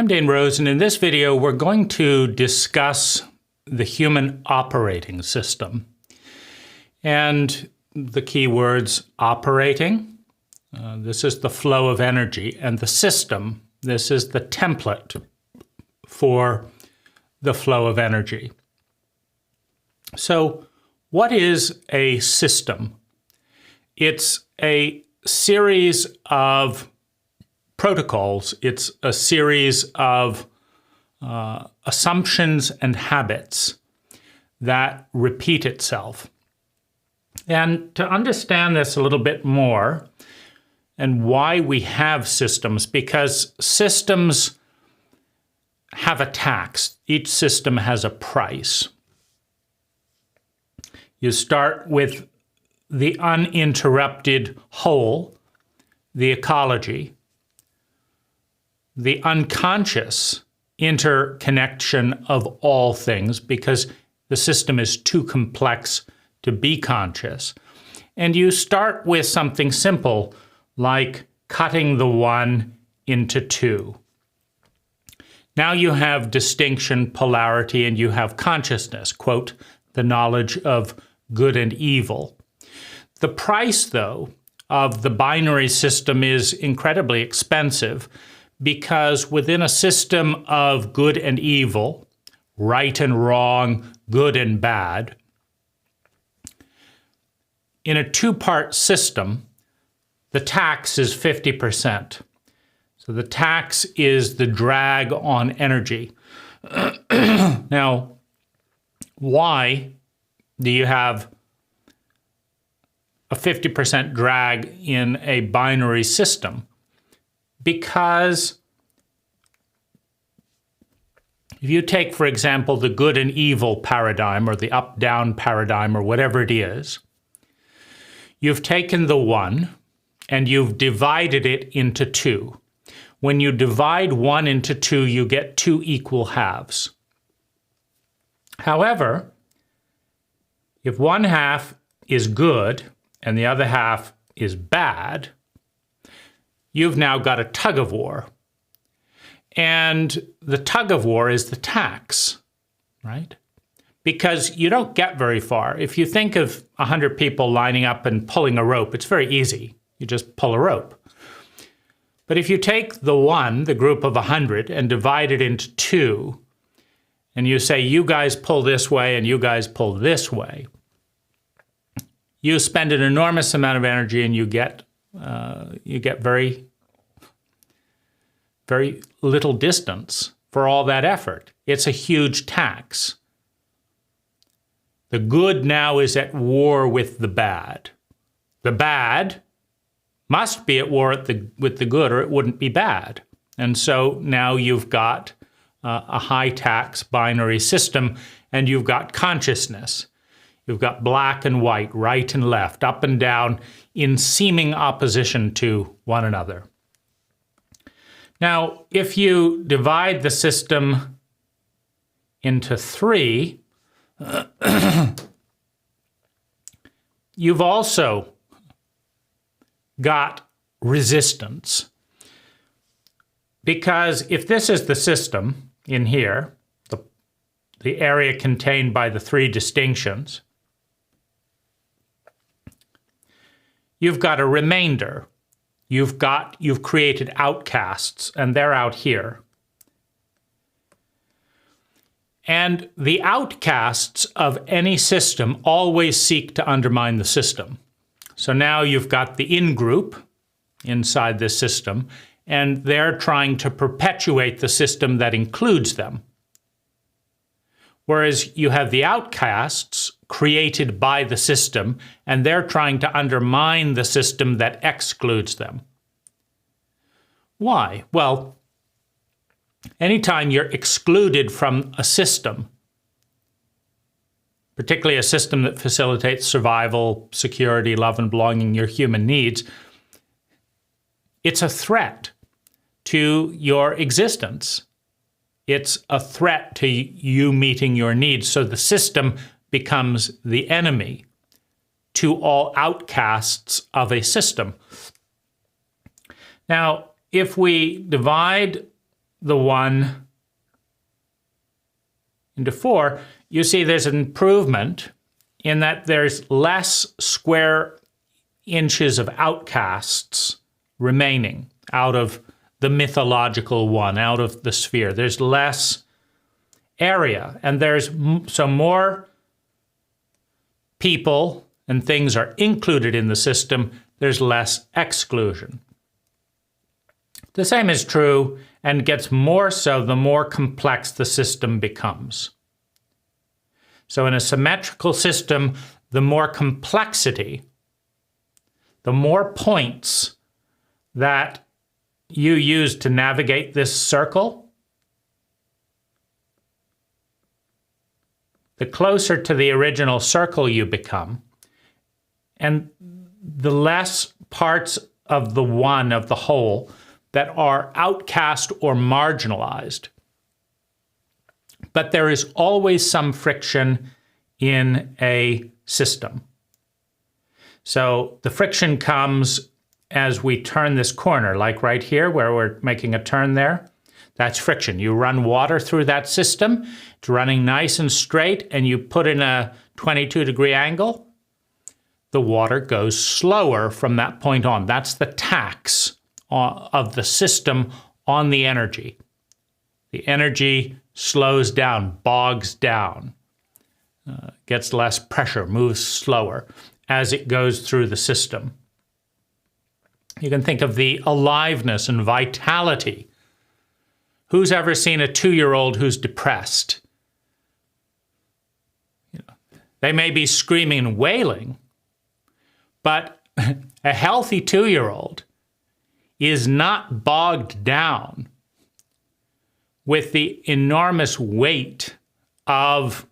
I'm Dane Rose, and in this video we're going to discuss the human operating system. And the key words operating, this is the flow of energy, and the system, this is the template for the flow of energy. So what is a system? It's a series of protocols. It's a series of assumptions and habits that repeat itself. And to understand this a little bit more and why we have systems, because systems have a tax. Each system has a price. You start with the uninterrupted whole, the ecology, the unconscious interconnection of all things, because the system is too complex to be conscious. And you start with something simple, like cutting the one into two. Now you have distinction, polarity, and you have consciousness, quote, the knowledge of good and evil. The price, though, of the binary system is incredibly expensive, because within a system of good and evil, right and wrong, good and bad, in a two-part system, the tax is 50%. So the tax is the drag on energy. Now, why do you have a 50% drag in a binary system? Because if you take, for example, the good and evil paradigm or the up-down paradigm or whatever it is, you've taken the one and you've divided it into two. When you divide one into two, you get two equal halves. However, if one half is good and the other half is bad, you've now got a tug of war. And the tug of war is the tax, right? Because you don't get very far. If you think of 100 people lining up and pulling a rope, it's very easy. You just pull a rope. But if you take the one, the group of 100, and divide it into two, and you say, you guys pull this way and you guys pull this way, you spend an enormous amount of energy and you get very, very little distance for all that effort. It's a huge tax. The good now is at war with the bad. The bad must be at war with the good, or it wouldn't be bad. And so now you've got a high tax binary system, and you've got consciousness. You've got black and white, right and left, up and down, in seeming opposition to one another. Now, if you divide the system into three, you've also got resistance. Because if this is the system in here, the area contained by the three distinctions, you've got a remainder. You've created outcasts, and they're out here. And the outcasts of any system always seek to undermine the system. So now you've got the in-group inside this system, and they're trying to perpetuate the system that includes them. Whereas you have the outcasts created by the system, and they're trying to undermine the system that excludes them. Why? Well, anytime you're excluded from a system, particularly a system that facilitates survival, security, love and belonging, your human needs, it's a threat to your existence. It's a threat to you meeting your needs. So the system becomes the enemy to all outcasts of a system. Now, if we divide the 1 into 4, you see there's an improvement in that there's less square inches of outcasts remaining out of the mythological one, out of the sphere. There's less area, and there's some more people and things are included in the system. There's less exclusion. The same is true and gets more so the more complex the system becomes. So in a symmetrical system, the more complexity, the more points that you use to navigate this circle, the closer to the original circle you become, and the less parts of the one, of the whole, that are outcast or marginalized. But there is always some friction in a system. So the friction comes as we turn this corner, like right here where we're making a turn there. That's friction. You run water through that system. It's running nice and straight, and you put in a 22-degree angle. The water goes slower from that point on. That's the tax of the system on the energy. The energy slows down, bogs down, gets less pressure, moves slower as it goes through the system. You can think of the aliveness and vitality. Who's ever seen a 2-year-old who's depressed? They may be screaming and wailing, but a healthy 2-year-old is not bogged down with the enormous weight of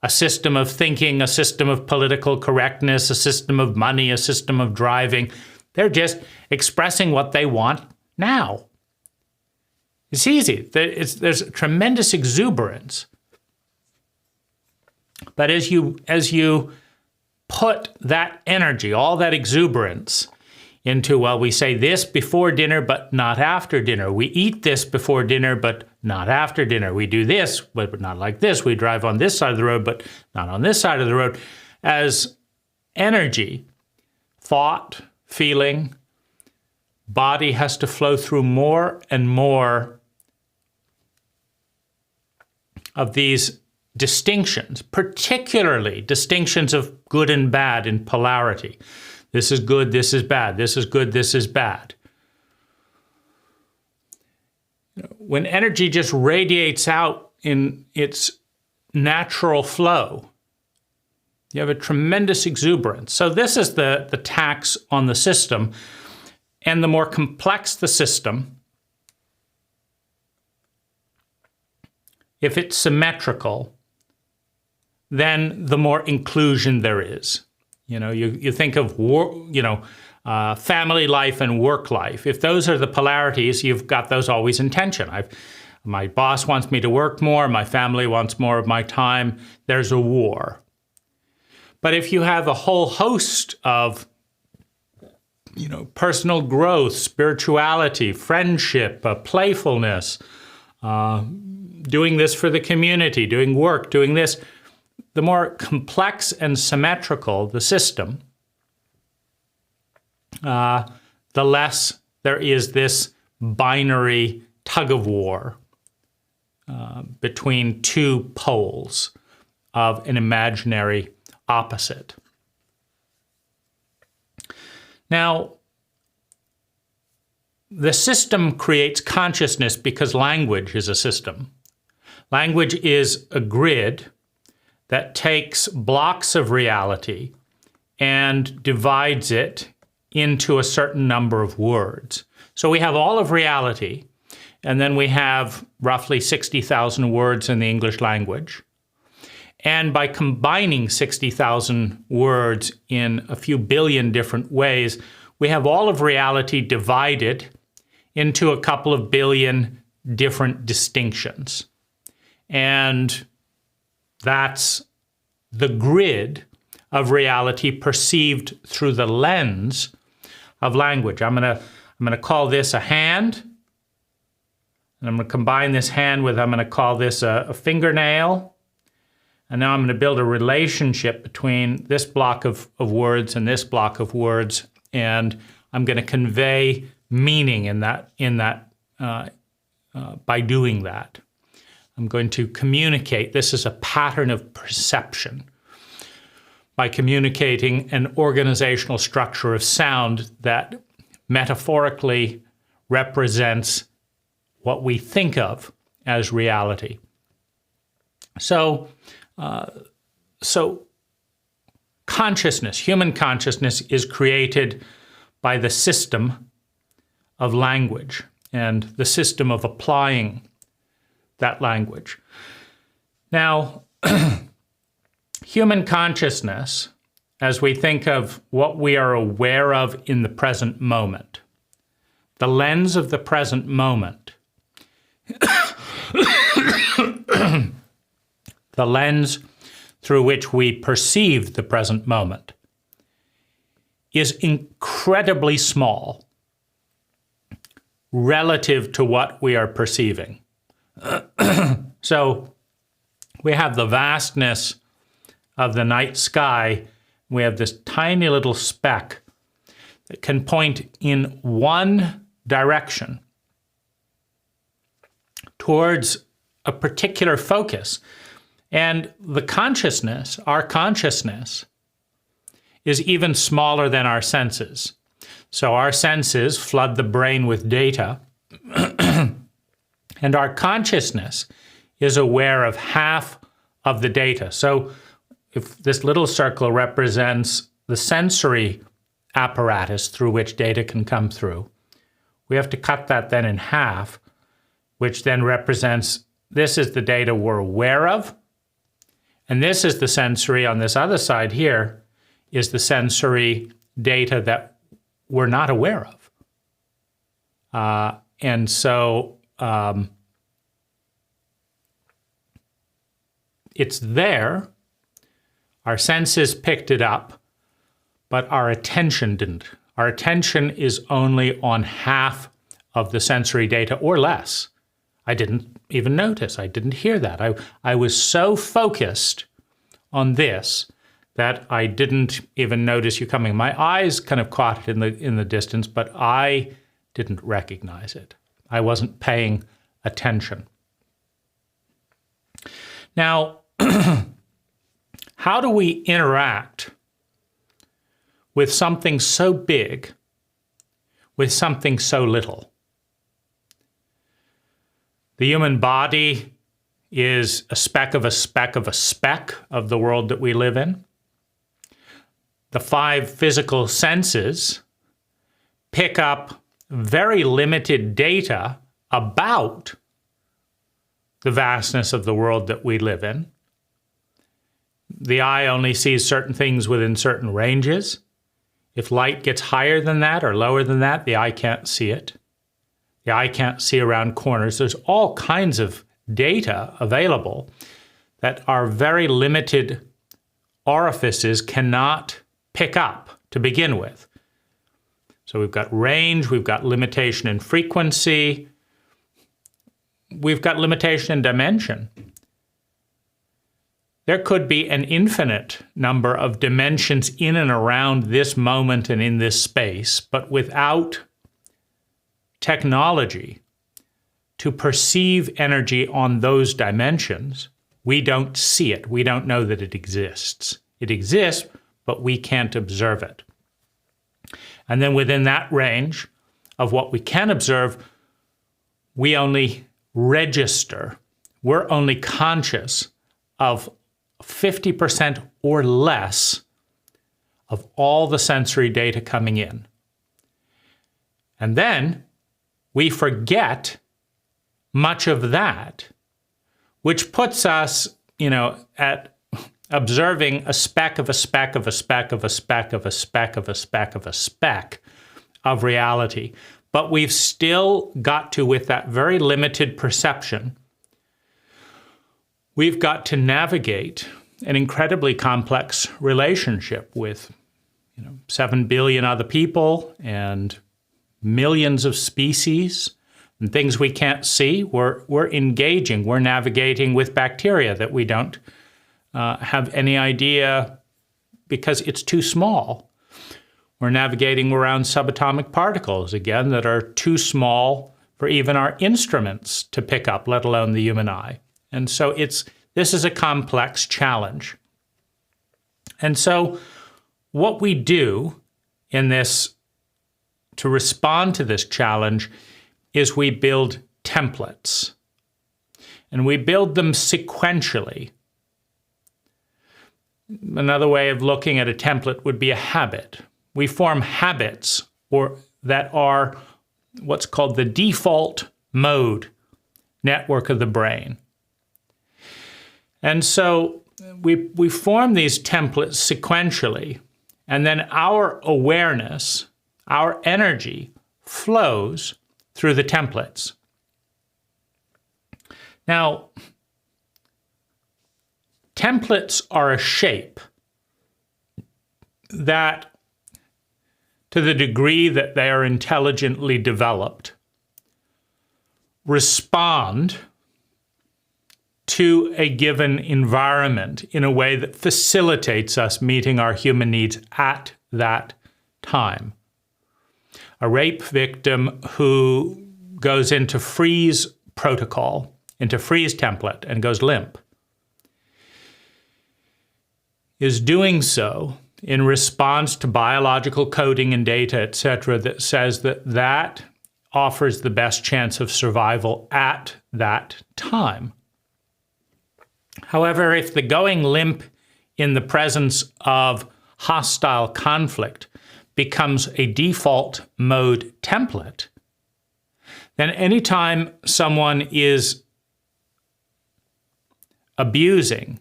a system of thinking, a system of political correctness, a system of money, a system of driving. They're just expressing what they want now. It's easy. There's a tremendous exuberance. But as you put that energy, all that exuberance, into, well, we say this before dinner, but not after dinner. We eat this before dinner, but not after dinner. We do this, but not like this. We drive on this side of the road, but not on this side of the road. As energy, thought, feeling, body has to flow through more and more of these distinctions, particularly distinctions of good and bad in polarity. This is good, this is bad. This is good, this is bad. When energy just radiates out in its natural flow, you have a tremendous exuberance. So this is the tax on the system. And the more complex the system, if it's symmetrical, then the more inclusion there is. You think of family life and work life. If those are the polarities, you've got those always in tension. My boss wants me to work more. My family wants more of my time. There's a war. But if you have a whole host of personal growth, spirituality, friendship, playfulness, doing this for the community, doing work, doing this, the more complex and symmetrical the system, the less there is this binary tug-of-war between two poles of an imaginary opposite. Now, the system creates consciousness because language is a system. Language is a grid that takes blocks of reality and divides it into a certain number of words. So we have all of reality, and then we have roughly 60,000 words in the English language. And by combining 60,000 words in a few billion different ways, we have all of reality divided into a couple of billion different distinctions. And that's the grid of reality perceived through the lens of language. I'm gonna call this a hand. And I'm going to combine this hand with, I'm going to call this a fingernail. And now I'm going to build a relationship between this block of words and this block of words. And I'm going to convey meaning in that by doing that. I'm going to communicate. This is a pattern of perception. By communicating an organizational structure of sound that metaphorically represents what we think of as reality. So consciousness, human consciousness, is created by the system of language and the system of applying that language. Now, human consciousness, as we think of what we are aware of in the present moment, the lens of the present moment, the lens through which we perceive the present moment, is incredibly small relative to what we are perceiving. So we have the vastness of the night sky. We have this tiny little speck that can point in one direction towards a particular focus. And the consciousness, our consciousness, is even smaller than our senses. So our senses flood the brain with data, and our consciousness is aware of half of the data. So if this little circle represents the sensory apparatus through which data can come through, we have to cut that then in half, which then represents, this is the data we're aware of, and this is the sensory on this other side here, is the sensory data that we're not aware of. And so it's there, our senses picked it up, but our attention didn't. Our attention is only on half of the sensory data or less. I didn't even notice, I didn't hear that. I was so focused on this that I didn't even notice you coming. My eyes kind of caught it in the distance, but I didn't recognize it. I wasn't paying attention. Now, how do we interact with something so big, with something so little? The human body is a speck of a speck of a speck of the world that we live in. The 5 physical senses pick up very limited data about the vastness of the world that we live in. The eye only sees certain things within certain ranges. If light gets higher than that or lower than that, the eye can't see it. The eye can't see around corners. There's all kinds of data available that our very limited orifices cannot pick up to begin with. So we've got range, we've got limitation in frequency, we've got limitation in dimension. There could be an infinite number of dimensions in and around this moment and in this space, but without technology to perceive energy on those dimensions, we don't see it. We don't know that it exists. It exists, but we can't observe it. And then within that range of what we can observe, we only register. We're only conscious of 50% or less of all the sensory data coming in. And then we forget much of that, which puts us, at observing a speck of a speck of a speck of a speck of a speck of a speck of a speck of reality. But we've still got to, with that very limited perception, we've got to navigate an incredibly complex relationship with 7 billion other people and millions of species, And things we can't see, we're engaging, we're navigating with bacteria that we don't have any idea because it's too small. We're navigating around subatomic particles, again, that are too small for even our instruments to pick up, let alone the human eye. And so this is a complex challenge. And so what we do in this, to respond to this challenge, is we build templates. And we build them sequentially. Another way of looking at a template would be a habit. We form habits that are what's called the default mode network of the brain. And so we form these templates sequentially, and then our awareness, our energy flows through the templates. Now, templates are a shape that, to the degree that they are intelligently developed, respond to a given environment in a way that facilitates us meeting our human needs at that time. A rape victim who goes into freeze protocol, into freeze template, and goes limp, is doing so in response to biological coding and data, etc., that says that offers the best chance of survival at that time. However, if the going limp in the presence of hostile conflict becomes a default mode template, then anytime someone is abusing,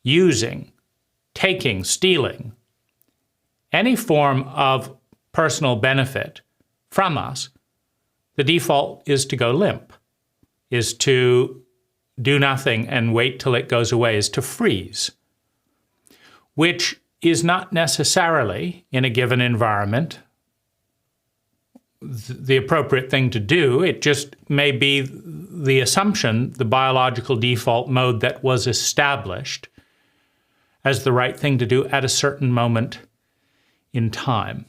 using, taking, stealing any form of personal benefit from us, the default is to go limp, is to do nothing and wait till it goes away, is to freeze, which is not necessarily, in a given environment, the appropriate thing to do. It just may be the assumption, the biological default mode that was established as the right thing to do at a certain moment in time.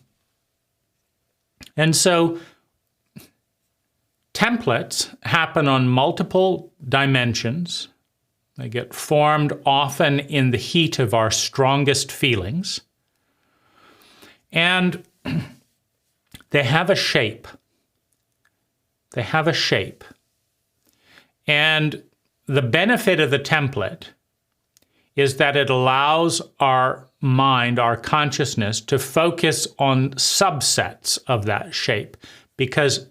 And so templates happen on multiple dimensions. They get formed often in the heat of our strongest feelings. And they have a shape. They have a shape. And the benefit of the template is that it allows our mind, our consciousness, to focus on subsets of that shape, because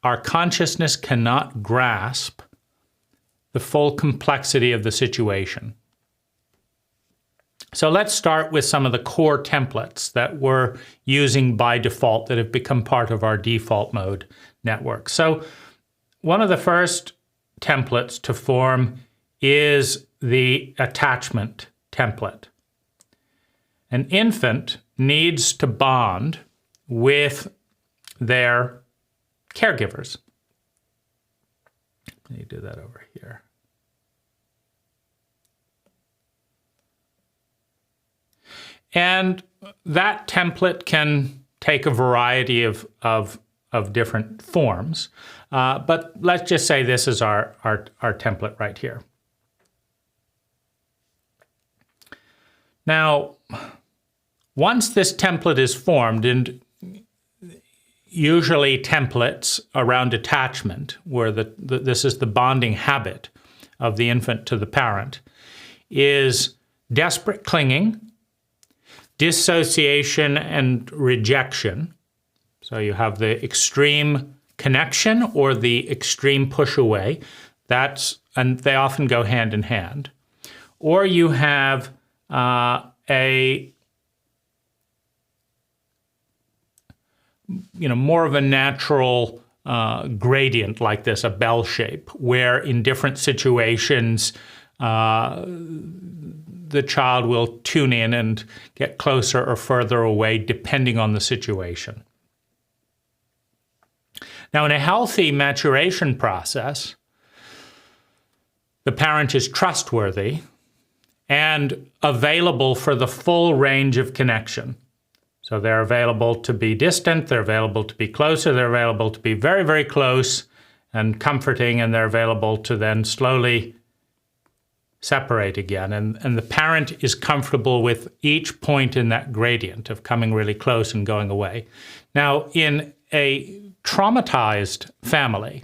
our consciousness cannot grasp the full complexity of the situation. So let's start with some of the core templates that we're using by default that have become part of our default mode network. So one of the first templates to form is the attachment template. An infant needs to bond with their caregivers. Let me do that over here. And that template can take a variety of different forms. But let's just say this is our template right here. Now, once this template is formed, and usually templates around attachment, where this is the bonding habit of the infant to the parent, is desperate clinging, dissociation and rejection. So you have the extreme connection or the extreme push away. And they often go hand in hand. Or you have more of a natural gradient like this, a bell shape, where in different situations the child will tune in and get closer or further away depending on the situation. Now, in a healthy maturation process, the parent is trustworthy and available for the full range of connection. So they're available to be distant, they're available to be closer, they're available to be very, very close and comforting, and they're available to then slowly separate again. And the parent is comfortable with each point in that gradient of coming really close and going away. Now, in a traumatized family,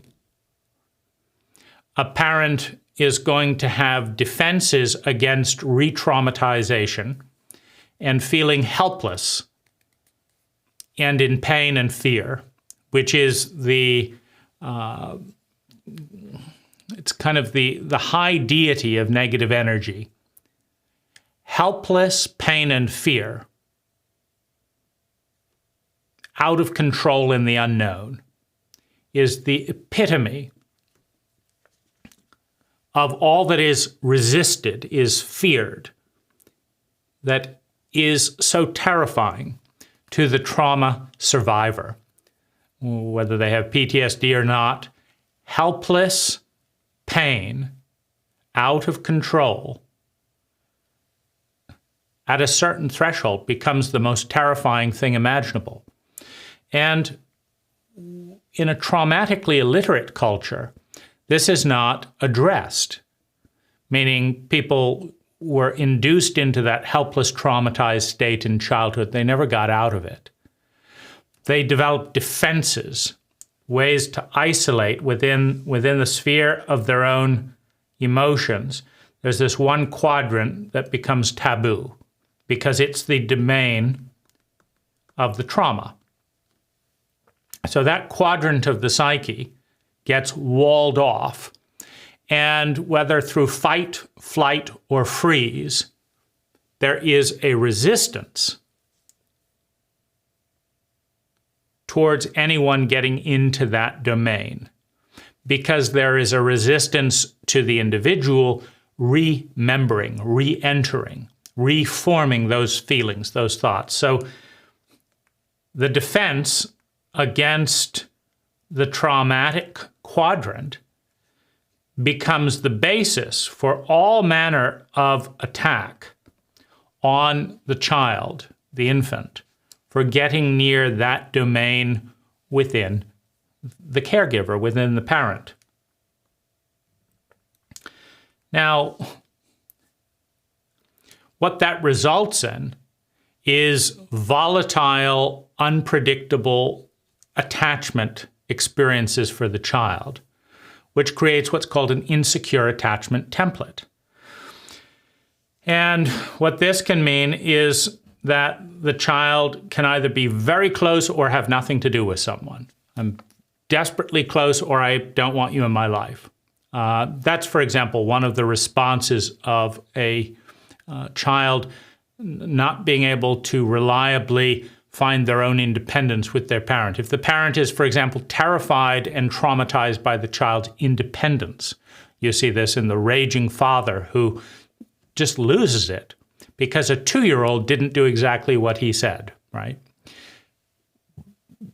a parent is going to have defenses against re-traumatization and feeling helpless and in pain and fear, which is it's kind of the high deity of negative energy. Helpless, pain, and fear. Out of control in the unknown is the epitome of all that is resisted, is feared, that is so terrifying to the trauma survivor, whether they have PTSD or not. Helpless, pain, out of control, at a certain threshold becomes the most terrifying thing imaginable. And in a traumatically illiterate culture, this is not addressed, meaning people were induced into that helpless, traumatized state in childhood. They never got out of it. They developed defenses, ways to isolate within the sphere of their own emotions. There's this one quadrant that becomes taboo because it's the domain of the trauma. So that quadrant of the psyche gets walled off, and whether through fight, flight, or freeze, there is a resistance towards anyone getting into that domain, because there is a resistance to the individual remembering, re-entering, reforming those feelings, those thoughts. So the defense against the traumatic quadrant becomes the basis for all manner of attack on the child, the infant, for getting near that domain within the caregiver, within the parent. Now, what that results in is volatile, unpredictable attachment experiences for the child, which creates what's called an insecure attachment template. And what this can mean is that the child can either be very close or have nothing to do with someone. I'm desperately close, or I don't want you in my life. That's, for example, one of the responses of a child not being able to reliably find their own independence with their parent. If the parent is, for example, terrified and traumatized by the child's independence, you see this in the raging father who just loses it because a 2-year-old didn't do exactly what he said, right?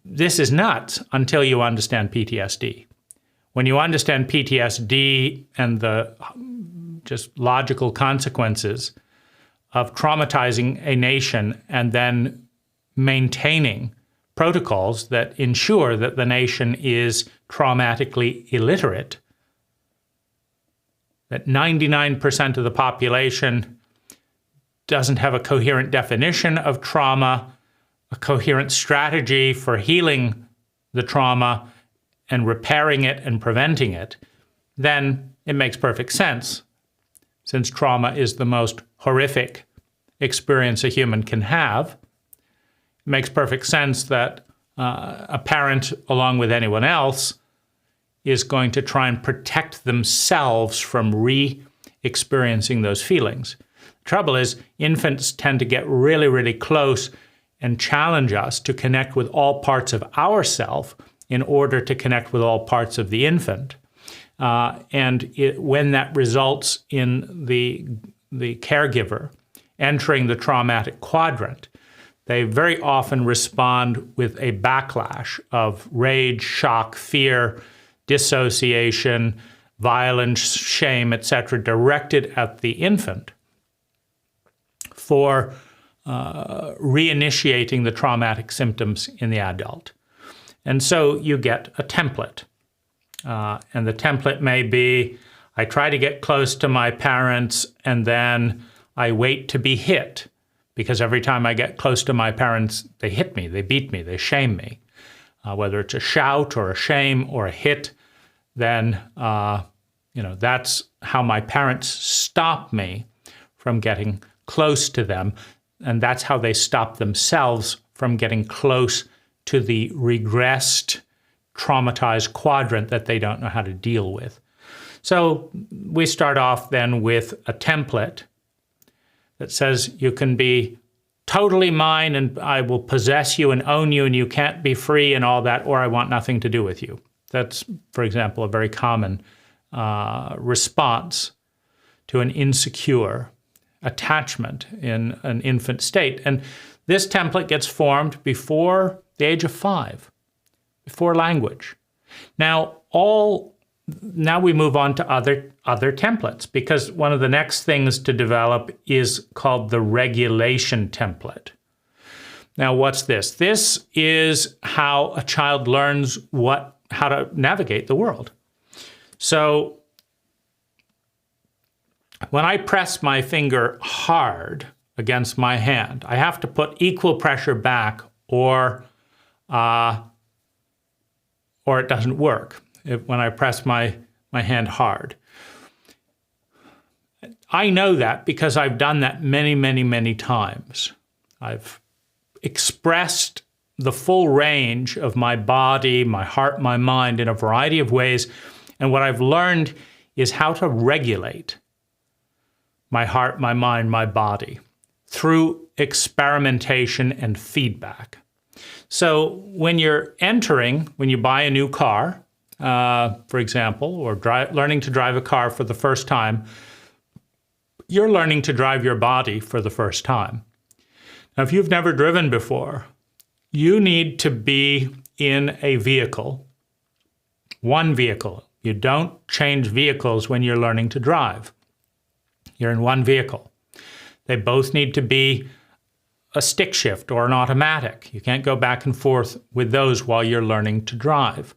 This is nuts until you understand PTSD. When you understand PTSD and the just logical consequences of traumatizing a nation and then maintaining protocols that ensure that the nation is traumatically illiterate, that 99% of the population doesn't have a coherent definition of trauma, a coherent strategy for healing the trauma and repairing it and preventing it, then it makes perfect sense, since trauma is the most horrific experience a human can have. It makes perfect sense that a parent, along with anyone else, is going to try and protect themselves from re-experiencing those feelings. The trouble is, infants tend to get really, really close and challenge us to connect with all parts of ourself in order to connect with all parts of the infant. When that results in the caregiver entering the traumatic quadrant, they very often respond with a backlash of rage, shock, fear, dissociation, violence, shame, etc., directed at the infant for reinitiating the traumatic symptoms in the adult. And so you get a template. And the template may be, I try to get close to my parents and then I wait to be hit, because every time I get close to my parents, they hit me, they beat me, they shame me. Whether it's a shout or a shame or a hit, then that's how my parents stop me from getting close to them, and that's how they stop themselves from getting close to the regressed, traumatized quadrant that they don't know how to deal with. So we start off then with a template that says you can be totally mine and I will possess you and own you and you can't be free and all that, or I want nothing to do with you. That's, for example, a very common response to an insecure attachment in an infant state. And this template gets formed before the age of 5, before language. Now we move on to other templates, because one of the next things to develop is called the regulation template. Now, what's this? This is how a child learns how to navigate the world. So when I press my finger hard against my hand, I have to put equal pressure back, or it doesn't work when I press my hand hard. I know that because I've done that many, many, many times. I've expressed the full range of my body, my heart, my mind in a variety of ways. And what I've learned is how to regulate my heart, my mind, my body through experimentation and feedback. So when you buy a new car, for example, or learning to drive a car for the first time, you're learning to drive your body for the first time. Now, if you've never driven before, you need to be in a vehicle, one vehicle. You don't change vehicles when you're learning to drive. You're in one vehicle. They both need to be a stick shift or an automatic. You can't go back and forth with those while you're learning to drive.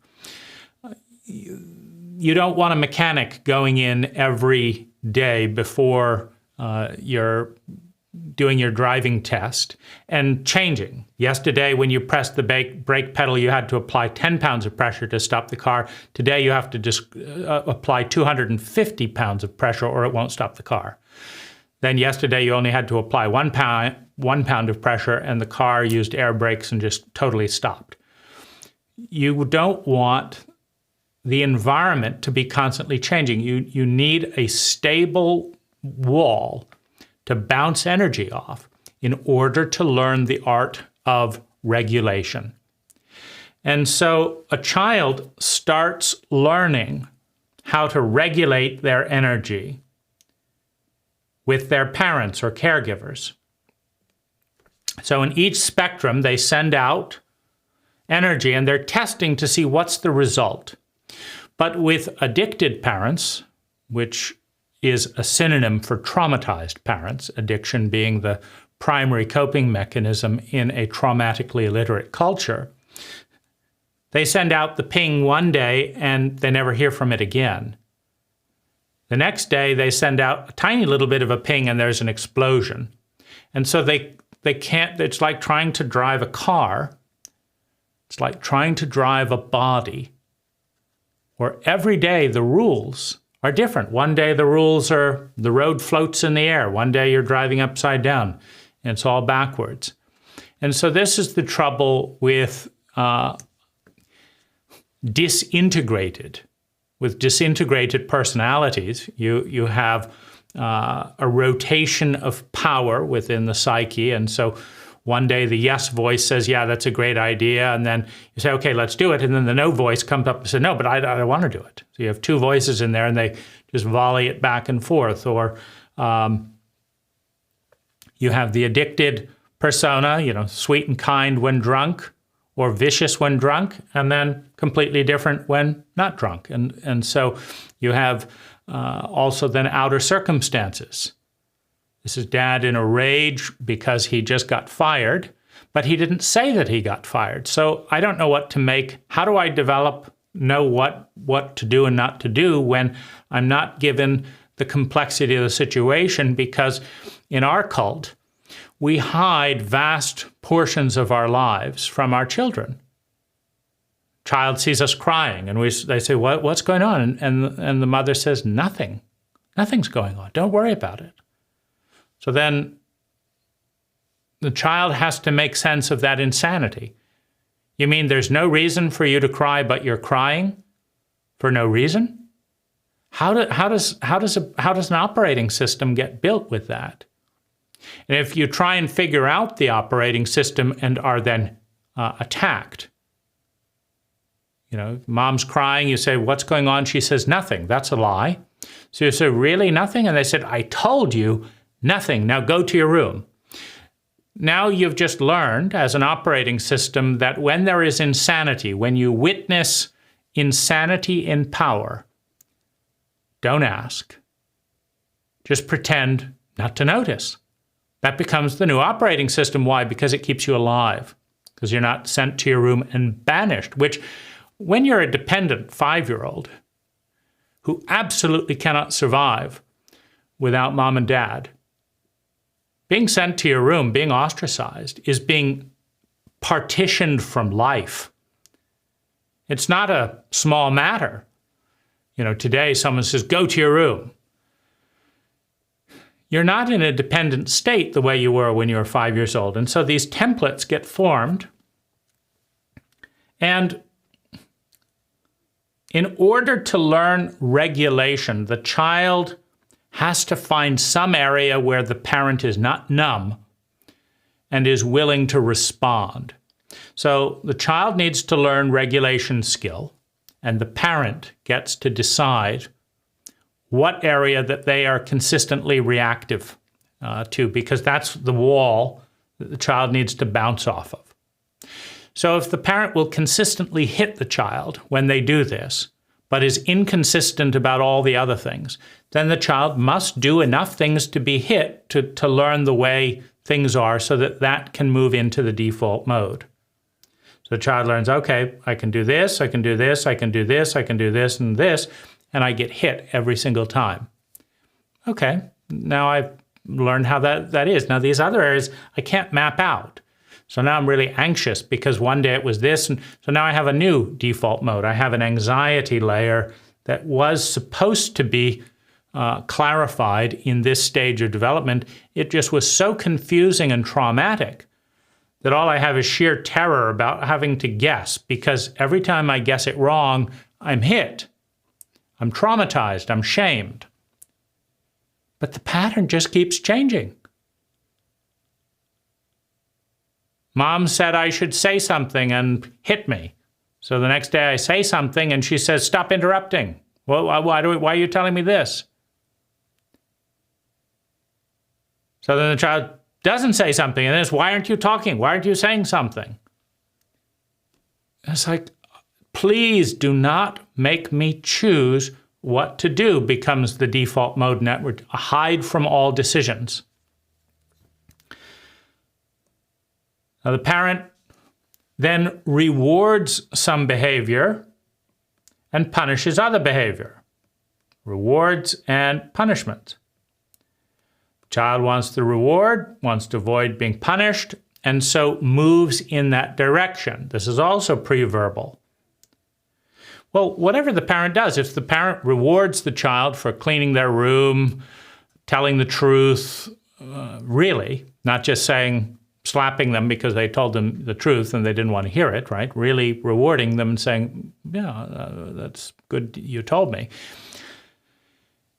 You don't want a mechanic going in every day before you're doing your driving test and changing. Yesterday, when you pressed the brake pedal, you had to apply 10 pounds of pressure to stop the car. Today, you have to just apply 250 pounds of pressure or it won't stop the car. Then yesterday, you only had to apply 1 pound of pressure and the car used air brakes and just totally stopped. You don't want the environment to be constantly changing. You need a stable wall to bounce energy off in order to learn the art of regulation. And so a child starts learning how to regulate their energy with their parents or caregivers. So in each spectrum, they send out energy and they're testing to see what's the result. But with addicted parents, which is a synonym for traumatized parents, addiction being the primary coping mechanism in a traumatically illiterate culture, they send out the ping one day and they never hear from it again. The next day, they send out a tiny little bit of a ping and there's an explosion. And so they can't, it's like trying to drive a car. It's like trying to drive a body, where every day the rules are different. One day the rules are the road floats in the air. One day you're driving upside down and it's all backwards. And so this is the trouble with disintegrated personalities. You have a rotation of power within the psyche. And so one day the yes voice says, yeah, that's a great idea. And then you say, okay, let's do it. And then the no voice comes up and says, no, but I don't want to do it. So you have two voices in there and they just volley it back and forth. Or you have the addicted persona, sweet and kind when drunk, or vicious when drunk, and then completely different when not drunk. And so you have also then outer circumstances. This is dad in a rage because he just got fired, but he didn't say that he got fired. So I don't know what to make. How do I know what to do and not to do when I'm not given the complexity of the situation? Because in our cult, we hide vast portions of our lives from our children. Child sees us crying, and they say, what's going on? And the mother says, nothing. Nothing's going on. Don't worry about it. So then the child has to make sense of that insanity. You mean there's no reason for you to cry, but you're crying for no reason? How does an operating system get built with that? And if you try and figure out the operating system and are then attacked, mom's crying, you say, what's going on? She says, nothing. That's a lie. So you say, really, nothing? And they said, I told you, nothing. Now go to your room. Now you've just learned as an operating system that when there is insanity, when you witness insanity in power, don't ask. Just pretend not to notice. That becomes the new operating system. Why? Because it keeps you alive. Because you're not sent to your room and banished, which when you're a dependent 5-year-old who absolutely cannot survive without mom and dad, being sent to your room, being ostracized, is being partitioned from life. It's not a small matter. Today someone says, go to your room. You're not in a dependent state the way you were when you were 5 years old. And so these templates get formed. And in order to learn regulation, the child has to find some area where the parent is not numb and is willing to respond. So the child needs to learn regulation skill, and the parent gets to decide what area that they are consistently reactive to, because that's the wall that the child needs to bounce off of. So if the parent will consistently hit the child when they do this, but is inconsistent about all the other things, then the child must do enough things to be hit to learn the way things are so that that can move into the default mode. So the child learns, okay, I can do this, I can do this, I can do this, I can do this and this, and I get hit every single time. Okay, now I've learned how that is. Now these other areas I can't map out. So now I'm really anxious because one day it was this, and so now I have a new default mode. I have an anxiety layer that was supposed to be clarified in this stage of development. It just was so confusing and traumatic that all I have is sheer terror about having to guess, because every time I guess it wrong, I'm hit. I'm traumatized, I'm shamed. But the pattern just keeps changing. Mom said I should say something and hit me. So the next day I say something and she says, stop interrupting. Well, why are you telling me this? So then the child doesn't say something and then it's, why aren't you talking? Why aren't you saying something? It's like, please do not make me choose what to do becomes the default mode network. Hide from all decisions. Now the parent then rewards some behavior and punishes other behavior. Rewards and punishment. The child wants the reward, wants to avoid being punished, and so moves in that direction. This is also pre-verbal. Well, whatever the parent does, if the parent rewards the child for cleaning their room, telling the truth, really, not just slapping them because they told them the truth and they didn't want to hear it, right? Really rewarding them and saying, yeah, that's good you told me.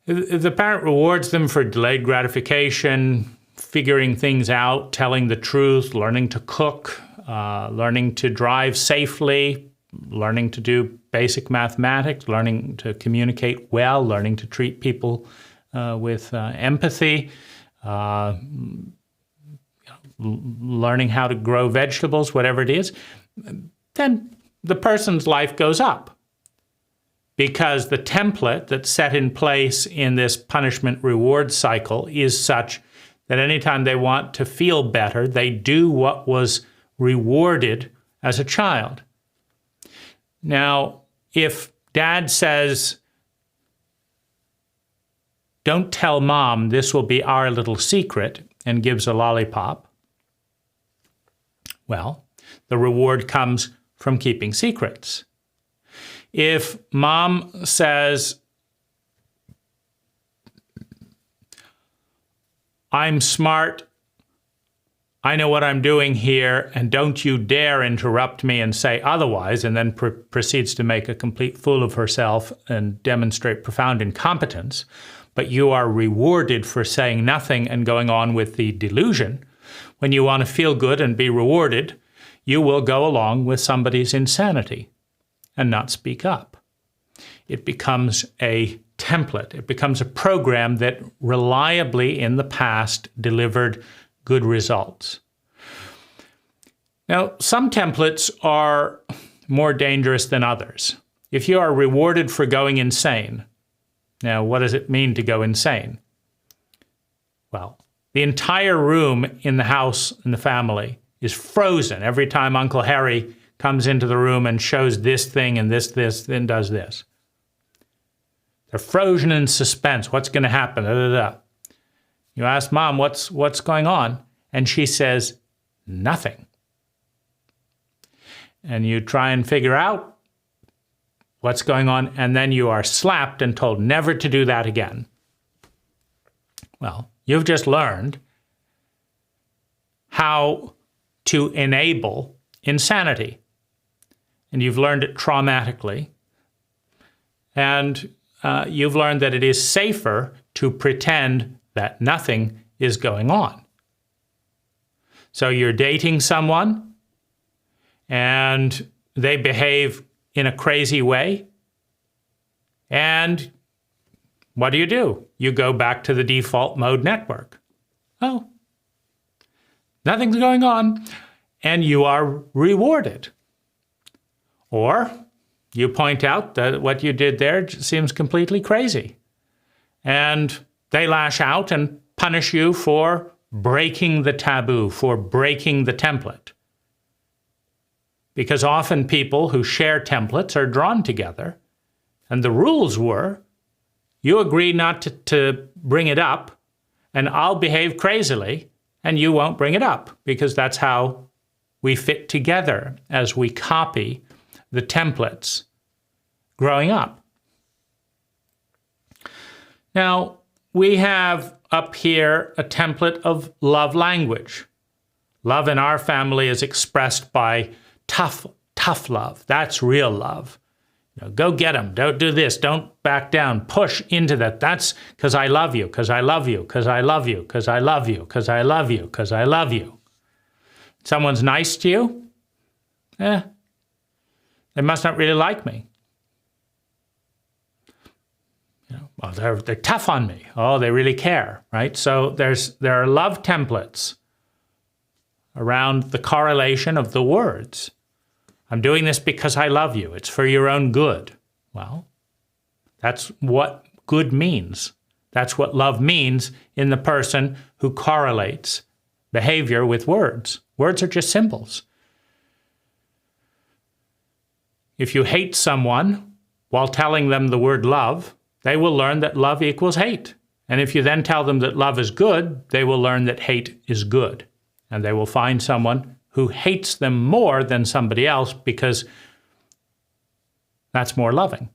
If the parent rewards them for delayed gratification, figuring things out, telling the truth, learning to cook, learning to drive safely, learning to do basic mathematics, learning to communicate well, learning to treat people with empathy, learning how to grow vegetables, whatever it is, then the person's life goes up. Because the template that's set in place in this punishment-reward cycle is such that anytime they want to feel better, they do what was rewarded as a child. Now, if dad says, "Don't tell mom, this will be our little secret," and gives a lollipop, well, the reward comes from keeping secrets. If mom says, "I'm smart, I know what I'm doing here, and don't you dare interrupt me and say otherwise," and then proceeds to make a complete fool of herself and demonstrate profound incompetence, but you are rewarded for saying nothing and going on with the delusion, when you want to feel good and be rewarded, you will go along with somebody's insanity and not speak up. It becomes a template. It becomes a program that reliably in the past delivered good results. Now, some templates are more dangerous than others. If you are rewarded for going insane, now what does it mean to go insane? Well, the entire room in the house, in the family, is frozen every time Uncle Harry comes into the room and shows this thing and this, then does this. They're frozen in suspense. What's going to happen? Da, da, da. You ask mom, what's going on? And she says, nothing. And you try and figure out what's going on, and then you are slapped and told never to do that again. Well, you've just learned how to enable insanity. And you've learned it traumatically. And you've learned that it is safer to pretend that nothing is going on. So you're dating someone, and they behave in a crazy way. And what do? You go back to the default mode network. Oh, nothing's going on. And you are rewarded. Or you point out that what you did there seems completely crazy. And they lash out and punish you for breaking the taboo, for breaking the template. Because often people who share templates are drawn together. And the rules were, you agree not to bring it up, and I'll behave crazily, and you won't bring it up, because that's how we fit together as we copy the templates growing up. Now, we have up here a template of love language. Love in our family is expressed by tough love. That's real love. Go get them. Don't do this. Don't back down. Push into that. That's because I love you, because I love you, because I love you, because I love you, because I love you, because I love you. Someone's nice to you? They must not really like me. Well, they're tough on me. Oh, they really care, right? So there are love templates around the correlation of the words. I'm doing this because I love you. It's for your own good. Well, that's what good means. That's what love means in the person who correlates behavior with words. Words are just symbols. If you hate someone while telling them the word love, they will learn that love equals hate. And if you then tell them that love is good, they will learn that hate is good. And they will find someone who hates them more than somebody else because that's more loving.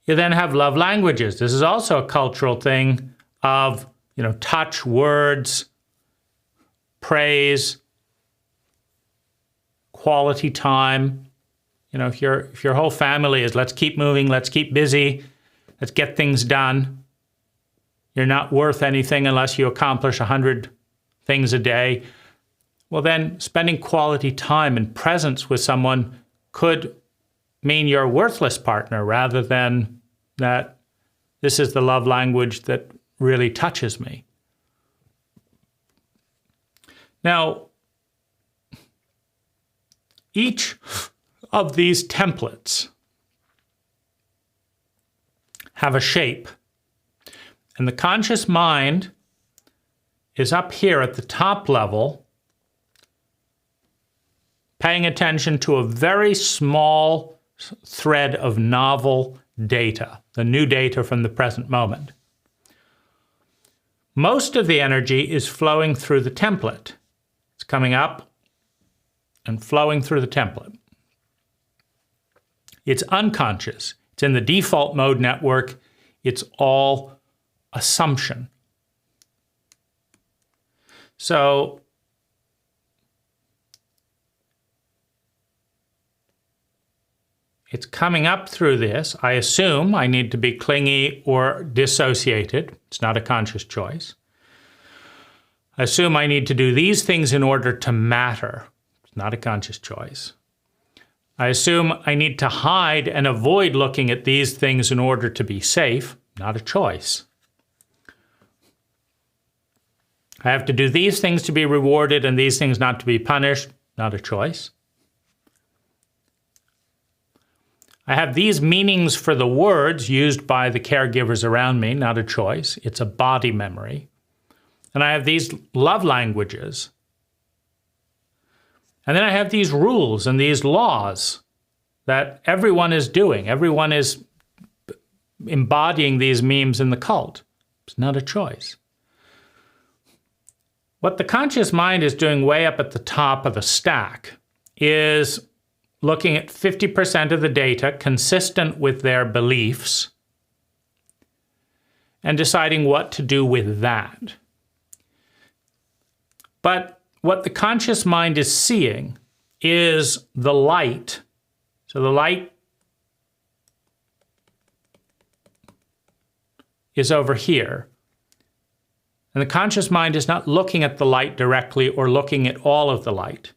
You then have love languages. This is also a cultural thing of, touch, words, praise, quality time. If your whole family is let's keep moving, let's keep busy, let's get things done. You're not worth anything unless you accomplish 100 things a day. Well, then spending quality time and presence with someone could mean you're a worthless partner rather than that this is the love language that really touches me. Now, each of these templates have a shape, and the conscious mind is up here at the top level, paying attention to a very small thread of novel data, the new data from the present moment. Most of the energy is flowing through the template. It's coming up and flowing through the template. It's unconscious. It's in the default mode network. It's all assumption. So it's coming up through this. I assume I need to be clingy or dissociated. It's not a conscious choice. I assume I need to do these things in order to matter. It's not a conscious choice. I assume I need to hide and avoid looking at these things in order to be safe. Not a choice. I have to do these things to be rewarded and these things not to be punished. Not a choice. I have these meanings for the words used by the caregivers around me. Not a choice. It's a body memory. And I have these love languages. And then I have these rules and these laws that everyone is doing. Everyone is embodying these memes in the cult. It's not a choice. What the conscious mind is doing way up at the top of the stack is looking at 50% of the data consistent with their beliefs and deciding what to do with that. But what the conscious mind is seeing is the light. So the light is over here. And the conscious mind is not looking at the light directly or looking at all of the light.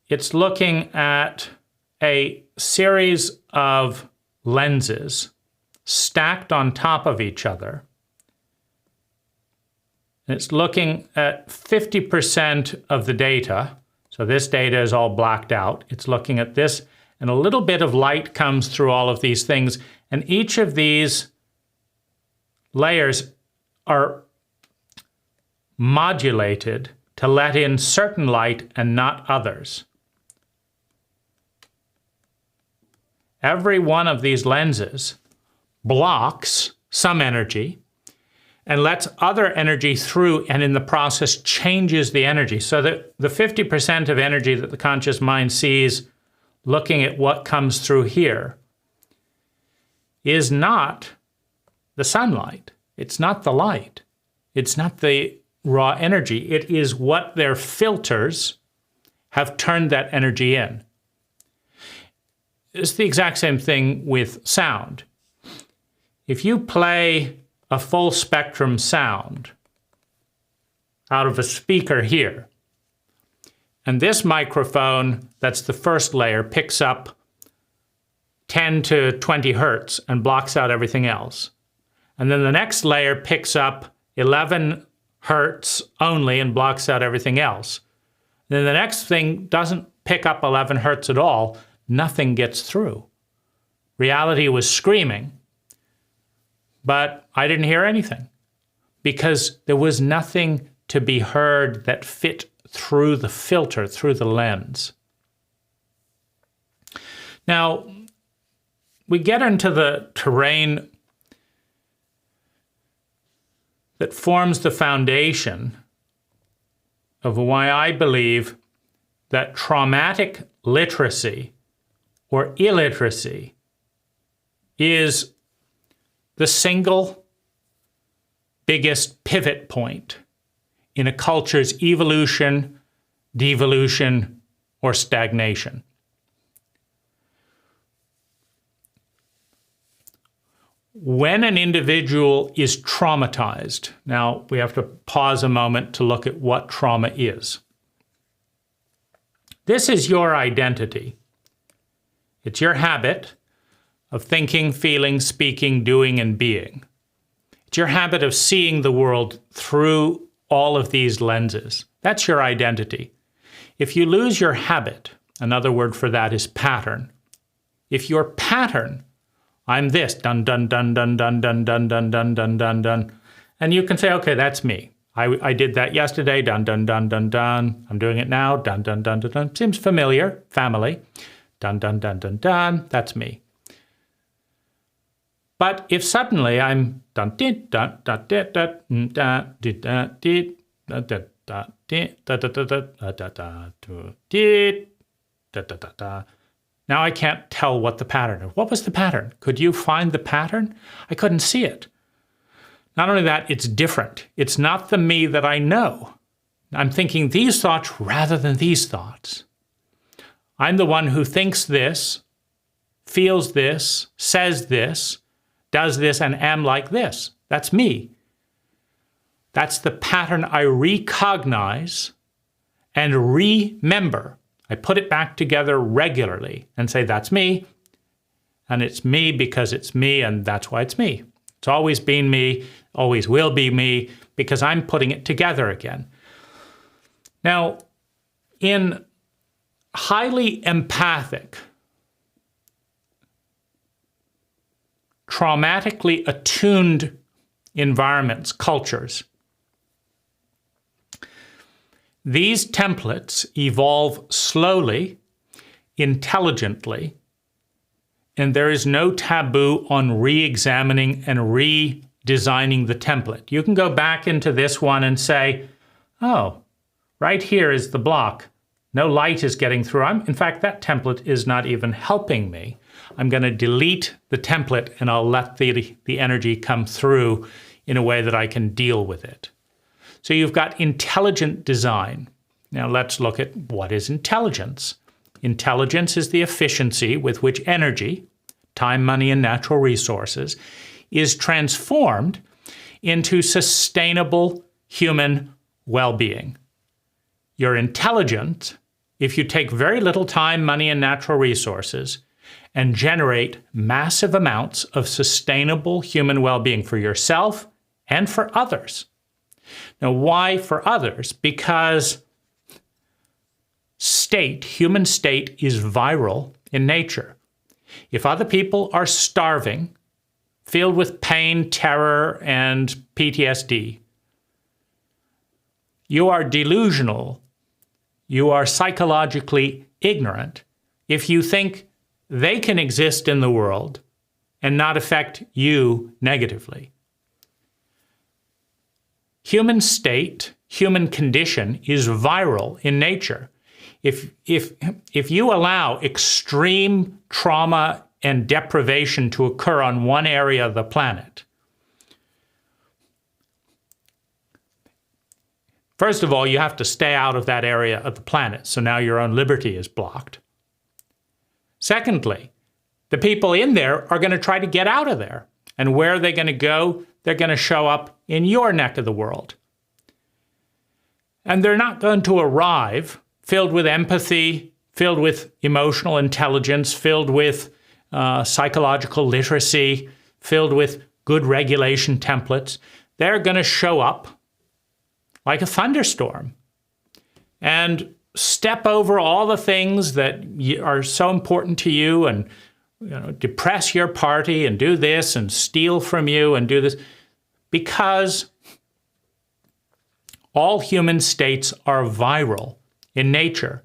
It's looking at a series of lenses stacked on top of each other. And it's looking at 50% of the data. So this data is all blacked out. It's looking at this, and a little bit of light comes through all of these things. And each of these layers are modulated to let in certain light and not others. Every one of these lenses blocks some energy and lets other energy through, and in the process changes the energy. So that the 50% of energy that the conscious mind sees looking at what comes through here is not the sunlight. It's not the light. It's not the raw energy. It is what their filters have turned that energy in. It's the exact same thing with sound. If you play a full spectrum sound out of a speaker here, and this microphone, that's the first layer, picks up 10 to 20 hertz and blocks out everything else. And then the next layer picks up 11 hertz only and blocks out everything else. Then the next thing doesn't pick up 11 hertz at all. Nothing gets through. Reality was screaming, but I didn't hear anything because there was nothing to be heard that fit through the filter, through the lens. Now, we get into the terrain that forms the foundation of why I believe that traumatic literacy or illiteracy is the single biggest pivot point in a culture's evolution, devolution, or stagnation. When an individual is traumatized, now we have to pause a moment to look at what trauma is. This is your identity. It's your habit of thinking, feeling, speaking, doing, and being. It's your habit of seeing the world through all of these lenses. That's your identity. If you lose your habit, another word for that is pattern. If your pattern, I'm this, dun, dun, dun, dun, dun, dun, dun, dun, dun, dun, dun, dun, and you can say, okay, that's me. I did that yesterday, dun, dun, dun, dun, dun. I'm doing it now, dun, dun, dun, dun, dun. Seems familiar, family. Dun, dun, dun, dun, dun, that's me. But if suddenly I'm dun, dun, dun, dun, dun, dun, dun, dun, dun, now I can't tell what the pattern is. What was the pattern? Could you find the pattern? I couldn't see it. Not only that, it's different. It's not the me that I know. I'm thinking these thoughts rather than these thoughts. I'm the one who thinks this, feels this, says this, does this, and am like this. That's me. That's the pattern I recognize and remember. I put it back together regularly and say, that's me. And it's me because it's me, and that's why it's me. It's always been me, always will be me, because I'm putting it together again. Now, in highly empathic, traumatically attuned environments, cultures, these templates evolve slowly, intelligently, and there is no taboo on re-examining and redesigning the template. You can go back into this one and say, oh, right here is the block. No light is getting through. In fact, that template is not even helping me. I'm going to delete the template and I'll let the energy come through in a way that I can deal with it. So you've got intelligent design. Now let's look at what is intelligence. Intelligence is the efficiency with which energy, time, money, and natural resources, is transformed into sustainable human well-being. You're intelligent if you take very little time, money, and natural resources and generate massive amounts of sustainable human well-being for yourself and for others. Now, why for others? Because human state is viral in nature. If other people are starving, filled with pain, terror, and PTSD, you are delusional, you are psychologically ignorant if you think they can exist in the world and not affect you negatively. Human state, human condition is viral in nature. If you allow extreme trauma and deprivation to occur on one area of the planet, first of all, you have to stay out of that area of the planet, so now your own liberty is blocked. Secondly, the people in there are going to try to get out of there. And where are they going to go? They're going to show up in your neck of the world. And they're not going to arrive filled with empathy, filled with emotional intelligence, filled with psychological literacy, filled with good regulation templates. They're going to show up like a thunderstorm and step over all the things that are so important to you and depress your party and do this and steal from you and do this, because all human states are viral in nature.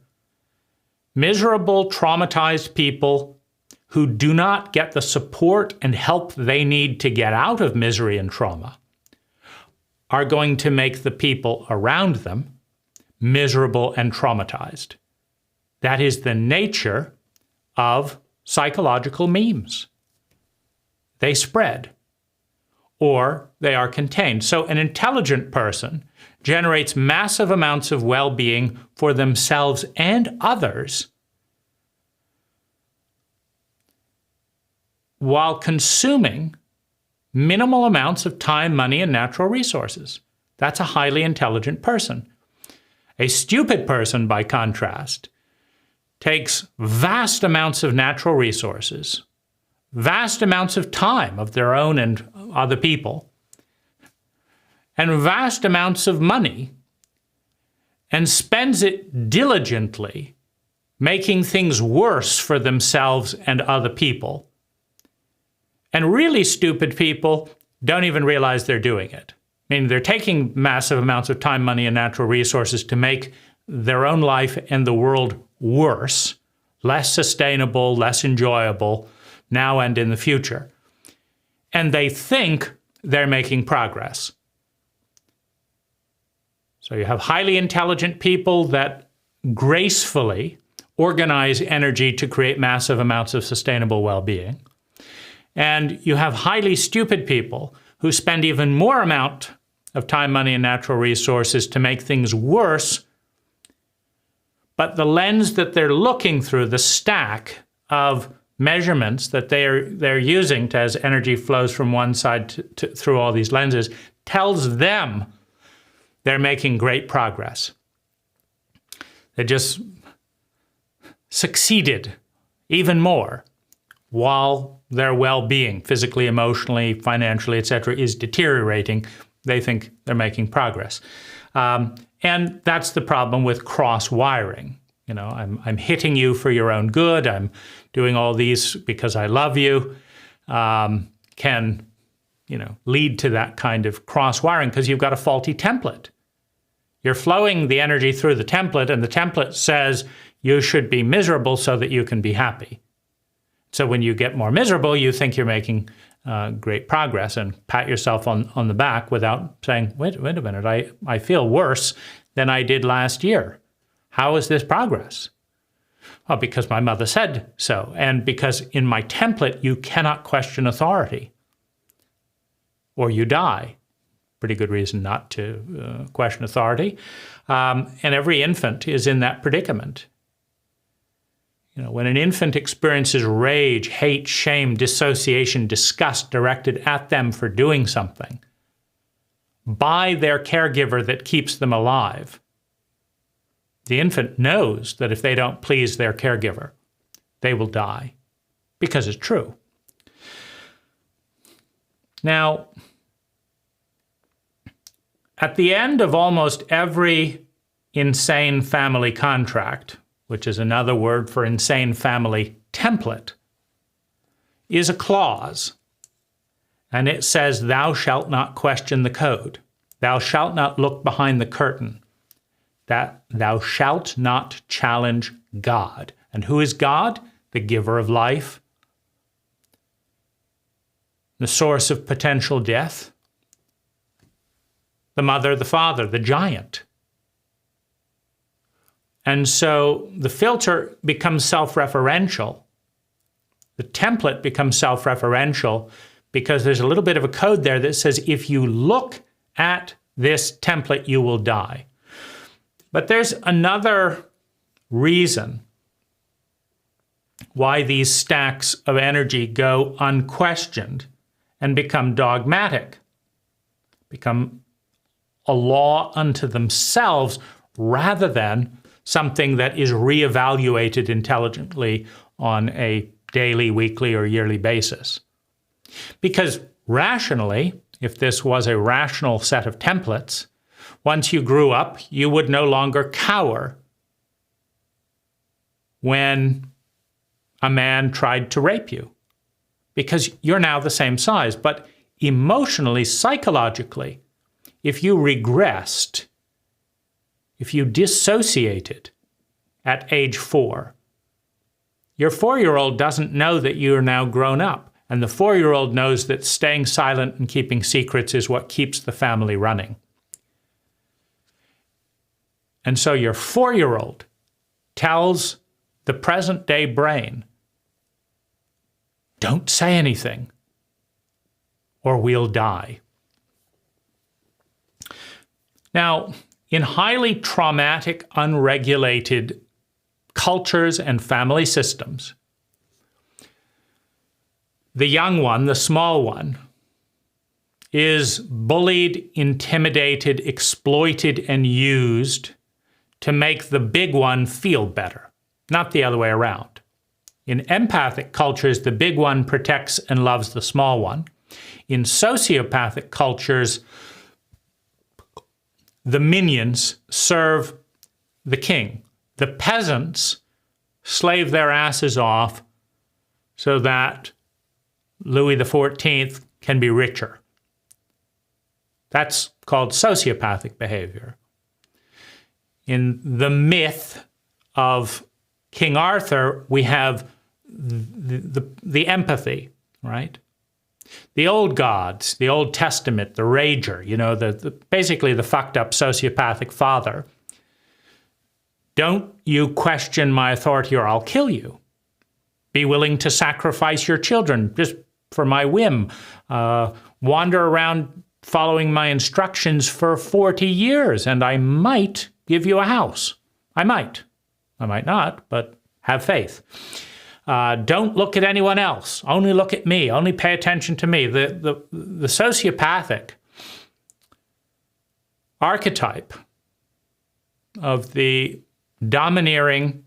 Miserable, traumatized people who do not get the support and help they need to get out of misery and trauma are going to make the people around them miserable and traumatized. That is the nature of psychological memes. They spread, or they are contained. So an intelligent person generates massive amounts of well-being for themselves and others while consuming minimal amounts of time, money, and natural resources. That's a highly intelligent person. A stupid person, by contrast, takes vast amounts of natural resources, vast amounts of time of their own and other people, and vast amounts of money, and spends it diligently making things worse for themselves and other people. And really stupid people don't even realize they're doing it. I mean, they're taking massive amounts of time, money, and natural resources to make their own life and the world worse, less sustainable, less enjoyable, now and in the future. And they think they're making progress. So you have highly intelligent people that gracefully organize energy to create massive amounts of sustainable well-being. And you have highly stupid people who spend even more amount of time, money, and natural resources to make things worse. But the lens that they're looking through, the stack of measurements that they're using as energy flows from one side through all these lenses, tells them they're making great progress. They just succeeded even more while their well-being, physically, emotionally, financially, etc., is deteriorating. They think they're making progress. And that's the problem with cross-wiring. You know, I'm hitting you for your own good. I'm doing all these because I love you. Can, you know, lead to that kind of cross-wiring because you've got a faulty template. You're flowing the energy through the template, and the template says you should be miserable so that you can be happy. So when you get more miserable, you think you're making great progress and pat yourself on the back without saying, wait a minute, I feel worse than I did last year. How is this progress? Well, because my mother said so, and because in my template, you cannot question authority, or you die. Pretty good reason not to question authority. And every infant is in that predicament. You know, when an infant experiences rage, hate, shame, dissociation, disgust directed at them for doing something by their caregiver that keeps them alive, the infant knows that if they don't please their caregiver, they will die, because it's true. Now, at the end of almost every insane family contract, which is another word for insane family template, is a clause. And it says, thou shalt not question the code. Thou shalt not look behind the curtain. That thou shalt not challenge God. And who is God? The giver of life, the source of potential death, the mother, the father, the giant. And so the filter becomes self-referential. The template becomes self-referential because there's a little bit of a code there that says if you look at this template, you will die. But there's another reason why these stacks of energy go unquestioned and become dogmatic, become a law unto themselves rather than something that is reevaluated intelligently on a daily, weekly, or yearly basis. Because rationally, if this was a rational set of templates, once you grew up, you would no longer cower when a man tried to rape you, because you're now the same size. But emotionally, psychologically, if you regressed, if you dissociated at age 4, your 4-year-old doesn't know that you are now grown up. And the 4-year-old knows that staying silent and keeping secrets is what keeps the family running. And so your 4-year-old tells the present-day brain, don't say anything, or we'll die. Now, in highly traumatic, unregulated cultures and family systems, the young one, the small one, is bullied, intimidated, exploited, and used to make the big one feel better, not the other way around. In empathic cultures, the big one protects and loves the small one. In sociopathic cultures, the minions serve the king. The peasants slave their asses off so that Louis XIV can be richer. That's called sociopathic behavior. In the myth of King Arthur, we have the empathy, right? The old gods, the Old Testament, the rager, you know, basically the fucked up sociopathic father. Don't you question my authority or I'll kill you. Be willing to sacrifice your children just for my whim. Wander around following my instructions for 40 years and I might give you a house. I might. I might not, but have faith. Don't look at anyone else. Only look at me. Only pay attention to me. The sociopathic archetype of the domineering,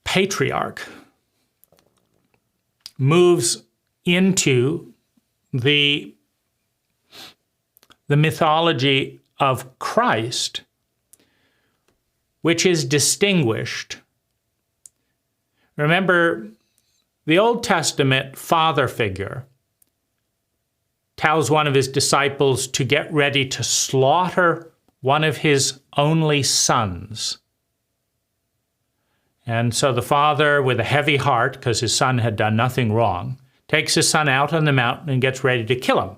patriarch moves into the mythology of Christ, which is distinguished. Remember, the Old Testament father figure tells one of his disciples to get ready to slaughter one of his only sons. And so the father, with a heavy heart, because his son had done nothing wrong, takes his son out on the mountain and gets ready to kill him.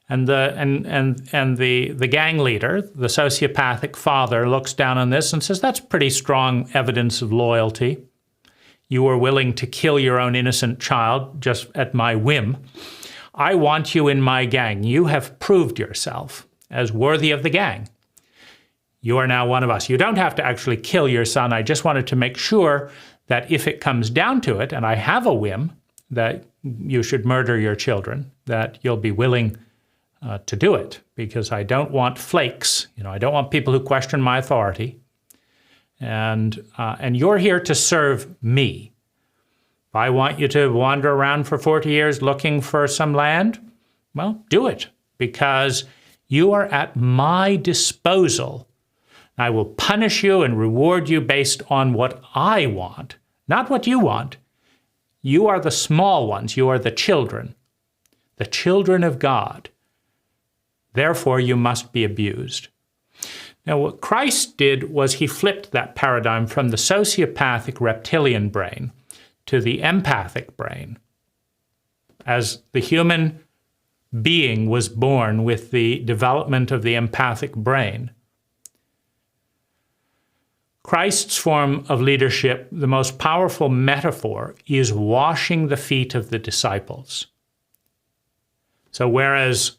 And the gang leader, the sociopathic father, looks down on this and says, that's pretty strong evidence of loyalty. You were willing to kill your own innocent child just at my whim. I want you in my gang. You have proved yourself as worthy of the gang. You are now one of us. You don't have to actually kill your son. I just wanted to make sure that if it comes down to it, and I have a whim that you should murder your children, that you'll be willing to do it, because I don't want flakes. You know, I don't want people who question my authority. And you're here to serve me. If I want you to wander around for 40 years looking for some land, well, do it, because you are at my disposal. I will punish you and reward you based on what I want, not what you want. You are the small ones. You are the children of God. Therefore, you must be abused. Now, what Christ did was he flipped that paradigm from the sociopathic reptilian brain to the empathic brain. As the human being was born with the development of the empathic brain, Christ's form of leadership, the most powerful metaphor, is washing the feet of the disciples. So whereas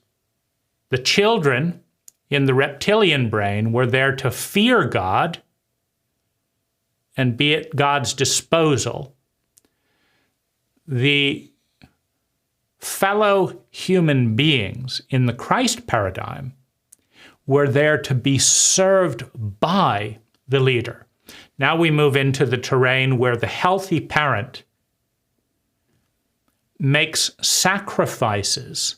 the children in the reptilian brain were there to fear God and be at God's disposal, the fellow human beings in the Christ paradigm were there to be served by the leader. Now we move into the terrain where the healthy parent makes sacrifices,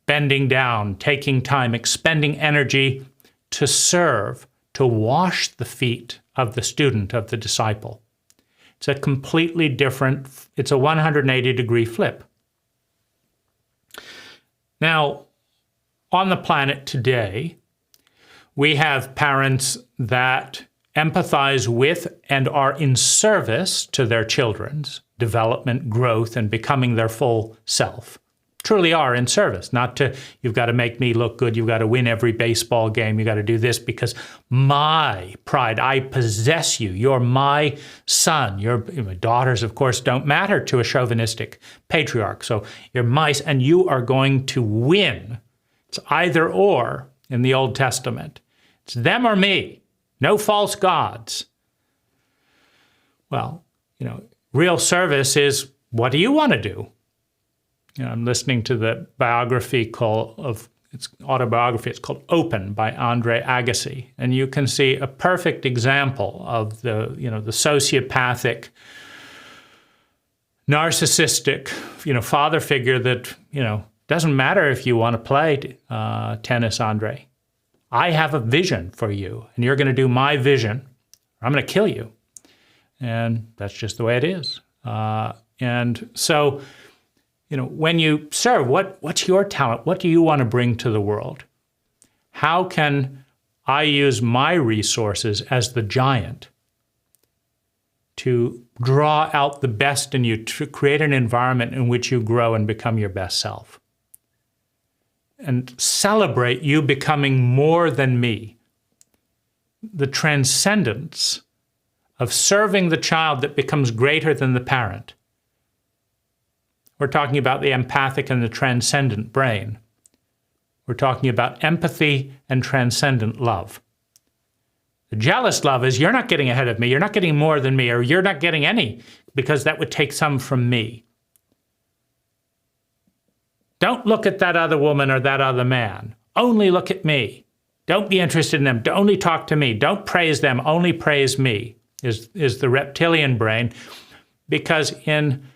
bending down, taking time, expending energy to serve, to wash the feet of the student, of the disciple. It's a completely different, it's a 180-degree flip. Now, on the planet today, we have parents that empathize with and are in service to their children's development, growth, and becoming their full self. Truly are in service, not to, you've got to make me look good, you've got to win every baseball game, you've got to do this because my pride, I possess you, you're my son. Your daughters, of course, don't matter to a chauvinistic patriarch, so you're my, and you are going to win. It's either or in the Old Testament. It's them or me, no false gods. Well, real service is, what do you want to do? I'm listening to the biography it's autobiography. It's called Open by Andre Agassi, and you can see a perfect example of the sociopathic narcissistic, father figure that, doesn't matter if you want to play tennis, Andre. I have a vision for you, and you're going to do my vision, or I'm going to kill you. And that's just the way it is. And so, when you serve, what's your talent? What do you want to bring to the world? How can I use my resources as the giant to draw out the best in you, to create an environment in which you grow and become your best self? And celebrate you becoming more than me. The transcendence of serving the child that becomes greater than the parent. We're talking about the empathic and the transcendent brain. We're talking about empathy and transcendent love. The jealous love is, you're not getting ahead of me, you're not getting more than me, or you're not getting any, because that would take some from me. Don't look at that other woman or that other man. Only look at me. Don't be interested in them. Only talk to me. Don't praise them. Only praise me, is the reptilian brain. Because in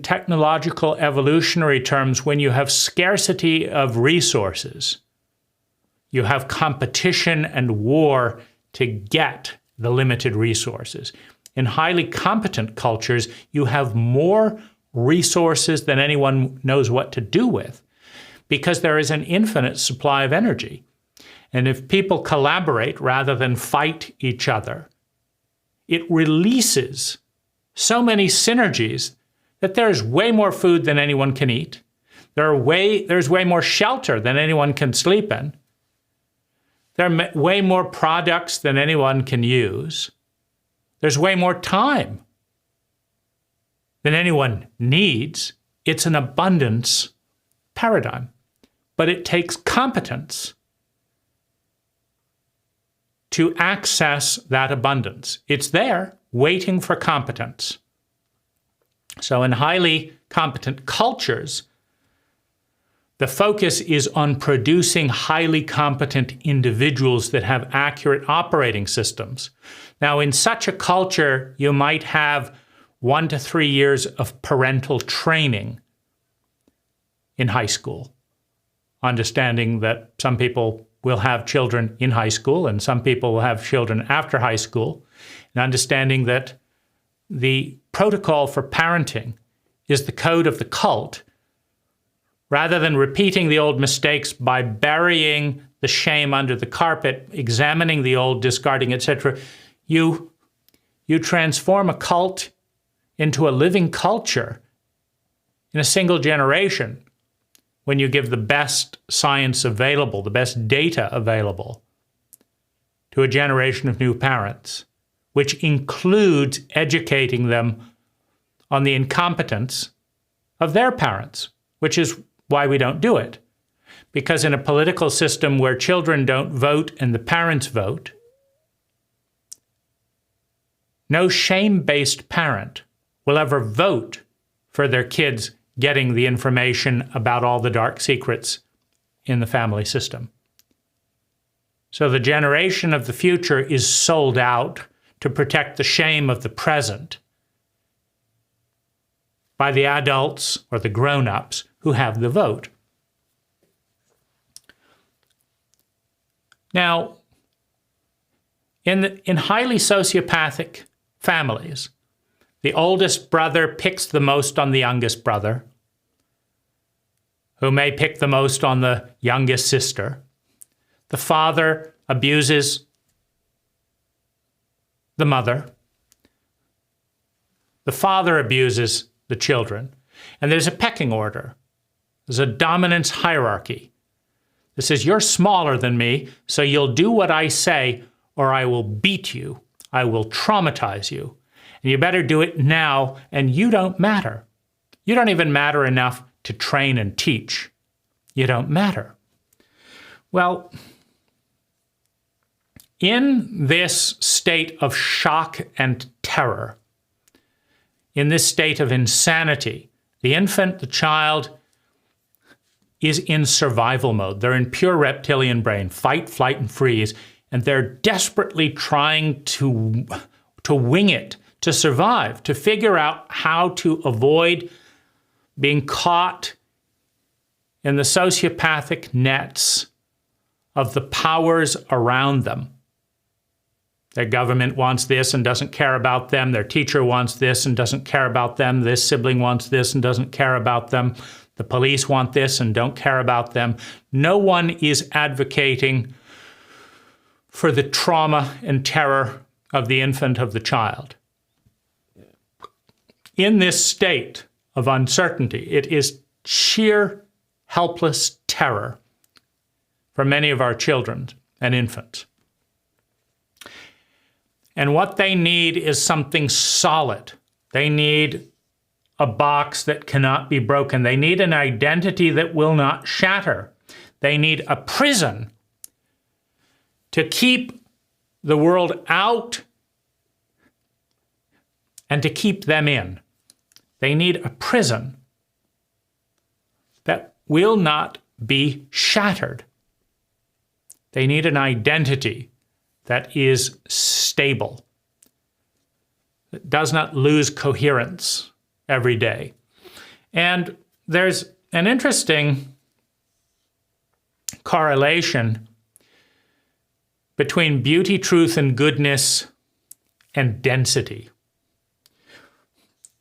technological evolutionary terms, when you have scarcity of resources, you have competition and war to get the limited resources. In highly competent cultures, you have more resources than anyone knows what to do with, because there is an infinite supply of energy. And if people collaborate rather than fight each other, it releases so many synergies that there's way more food than anyone can eat. There's way more shelter than anyone can sleep in. There are way more products than anyone can use. There's way more time than anyone needs. It's an abundance paradigm. But it takes competence to access that abundance. It's there, waiting for competence. So in highly competent cultures, the focus is on producing highly competent individuals that have accurate operating systems. Now, in such a culture, you might have 1 to 3 years of parental training in high school, understanding that some people will have children in high school and some people will have children after high school, and understanding that the protocol for parenting is the code of the cult. Rather than repeating the old mistakes by burying the shame under the carpet, examining the old, discarding, etc., you transform a cult into a living culture in a single generation when you give the best science available, the best data available to a generation of new parents, which includes educating them on the incompetence of their parents, which is why we don't do it. Because in a political system where children don't vote and the parents vote, no shame-based parent will ever vote for their kids getting the information about all the dark secrets in the family system. So the generation of the future is sold out to protect the shame of the present by the adults or the grown-ups who have the vote. Now, in highly sociopathic families, the oldest brother picks the most on the youngest brother, who may pick the most on the youngest sister. The father abuses the mother. The father abuses the children. And there's a pecking order. There's a dominance hierarchy. That says, you're smaller than me, so you'll do what I say, or I will beat you. I will traumatize you. And you better do it now, and you don't matter. You don't even matter enough to train and teach. You don't matter. Well, in this state of shock and terror, in this state of insanity, the infant, the child, is in survival mode. They're in pure reptilian brain, fight, flight, and freeze, and they're desperately trying to wing it, to survive, to figure out how to avoid being caught in the sociopathic nets of the powers around them. Their government wants this and doesn't care about them. Their teacher wants this and doesn't care about them. This sibling wants this and doesn't care about them. The police want this and don't care about them. No one is advocating for the trauma and terror of the infant, of the child. In this state of uncertainty, it is sheer helpless terror for many of our children and infants. And what they need is something solid. They need a box that cannot be broken. They need an identity that will not shatter. They need a prison to keep the world out and to keep them in. They need a prison that will not be shattered. They need an identity that is stable, that does not lose coherence every day. And there's an interesting correlation between beauty, truth, and goodness and density.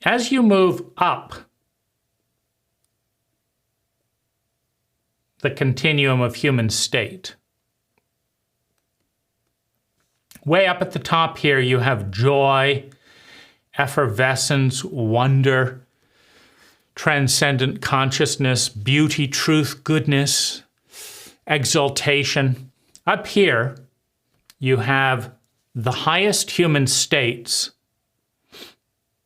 As you move up the continuum of human state, way up at the top here, you have joy, effervescence, wonder, transcendent consciousness, beauty, truth, goodness, exaltation. Up here, you have the highest human states.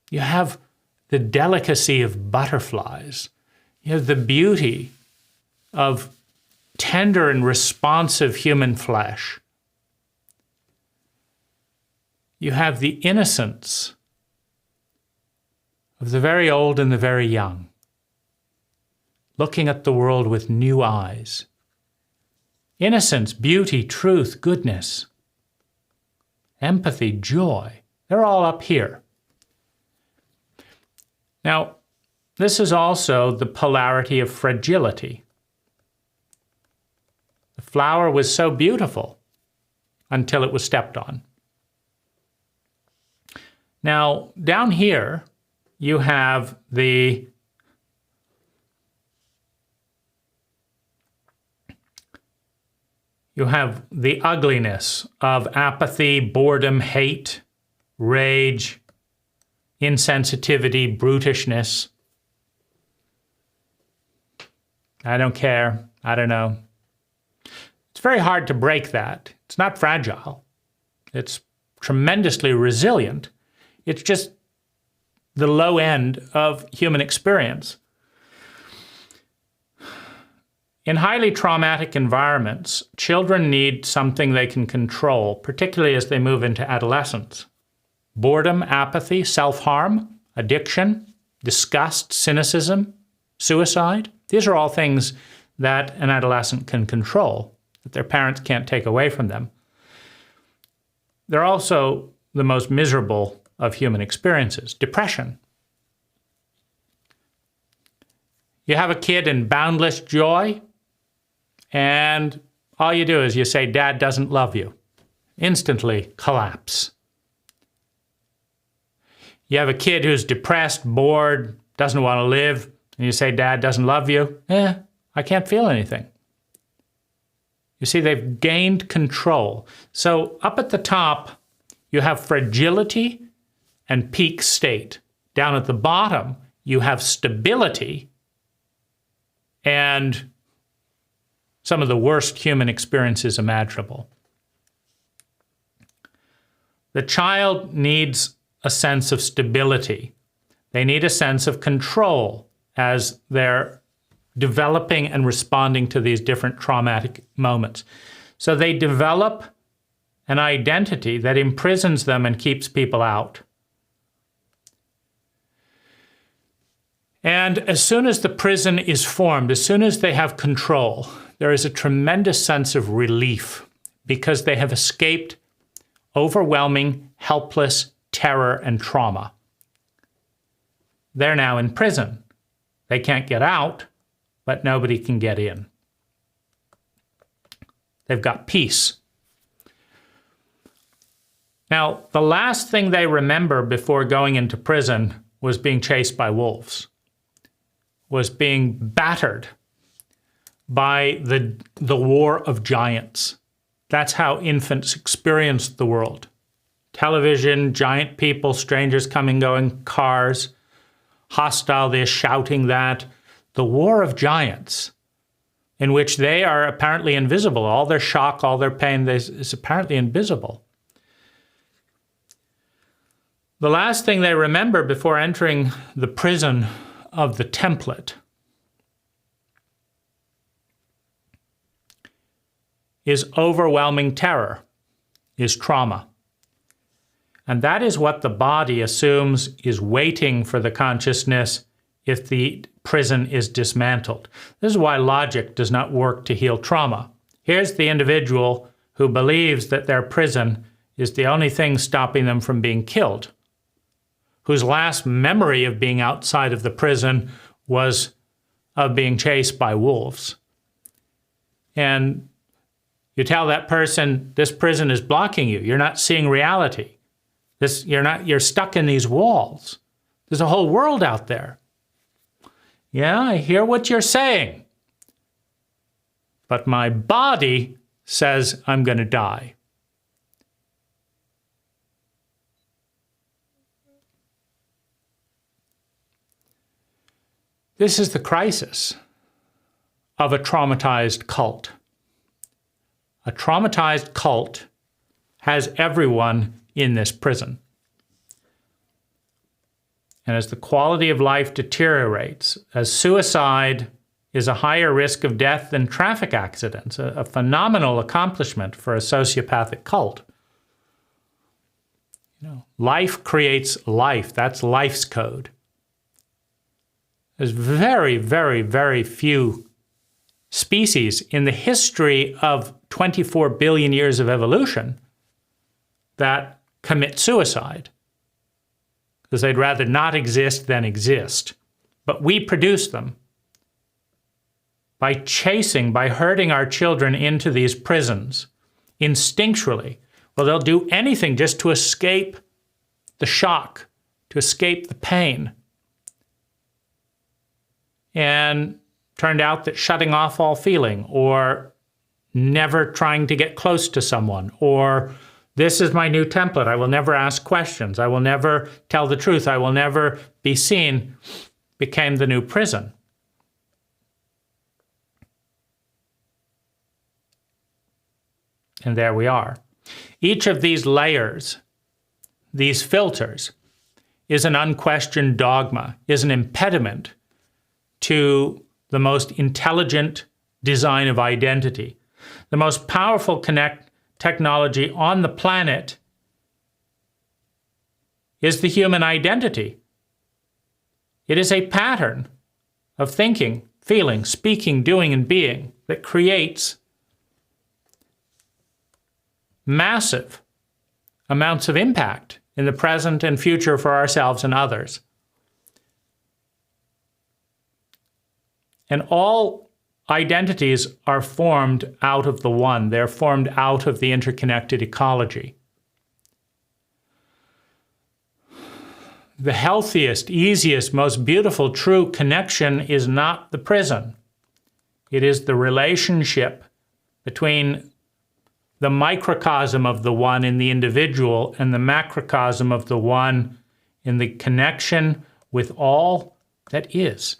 You have the delicacy of butterflies. You have the beauty of tender and responsive human flesh. You have the innocence of the very old and the very young, looking at the world with new eyes. Innocence, beauty, truth, goodness, empathy, joy, they're all up here. Now, this is also the polarity of fragility. The flower was so beautiful until it was stepped on. Now, down here, you have the ugliness of apathy, boredom, hate, rage, insensitivity, brutishness. I don't care. I don't know. It's very hard to break that. It's not fragile. It's tremendously resilient. It's just the low end of human experience. In highly traumatic environments, children need something they can control, particularly as they move into adolescence. Boredom, apathy, self-harm, addiction, disgust, cynicism, suicide. These are all things that an adolescent can control, that their parents can't take away from them. They're also the most miserable of human experiences. Depression. You have a kid in boundless joy, and all you do is you say, "Dad doesn't love you." Instantly collapse. You have a kid who's depressed, bored, doesn't want to live, and you say, "Dad doesn't love you." I can't feel anything. You see, they've gained control. So up at the top, you have fragility and peak state. Down at the bottom, you have stability and some of the worst human experiences imaginable. The child needs a sense of stability. They need a sense of control as they're developing and responding to these different traumatic moments. So they develop an identity that imprisons them and keeps people out. And as soon as the prison is formed, as soon as they have control, there is a tremendous sense of relief because they have escaped overwhelming, helpless terror, and trauma. They're now in prison. They can't get out, but nobody can get in. They've got peace. Now, the last thing they remember before going into prison was being chased by wolves, was being battered by the war of giants. That's how infants experienced the world. Television, giant people, strangers coming, going, cars, hostile this, shouting that. The war of giants, in which they are apparently invisible. All their shock, all their pain is apparently invisible. The last thing they remember before entering the prison of the template is overwhelming terror, is trauma. And that is what the body assumes is waiting for the consciousness if the prison is dismantled. This is why logic does not work to heal trauma. Here's the individual who believes that their prison is the only thing stopping them from being killed, whose last memory of being outside of the prison was of being chased by wolves. And you tell that person, this prison is blocking you. You're not seeing reality. You're stuck in these walls. There's a whole world out there. Yeah, I hear what you're saying. But my body says I'm going to die. This is the crisis of a traumatized cult. A traumatized cult has everyone in this prison. And as the quality of life deteriorates, as suicide is a higher risk of death than traffic accidents, a phenomenal accomplishment for a sociopathic cult. Life creates life. That's life's code. There's very, very, very few species in the history of 24 billion years of evolution that commit suicide, because they'd rather not exist than exist. But we produce them by herding our children into these prisons instinctually. Well, they'll do anything just to escape the shock, to escape the pain. And turned out that shutting off all feeling, or never trying to get close to someone, or this is my new template, I will never ask questions, I will never tell the truth, I will never be seen, became the new prison. And there we are. Each of these layers, these filters, is an unquestioned dogma, is an impediment to the most intelligent design of identity. The most powerful technology on the planet is the human identity. It is a pattern of thinking, feeling, speaking, doing, and being that creates massive amounts of impact in the present and future for ourselves and others. And all identities are formed out of the one. They're formed out of the interconnected ecology. The healthiest, easiest, most beautiful, true connection is not the prison. It is the relationship between the microcosm of the one in the individual and the macrocosm of the one in the connection with all that is.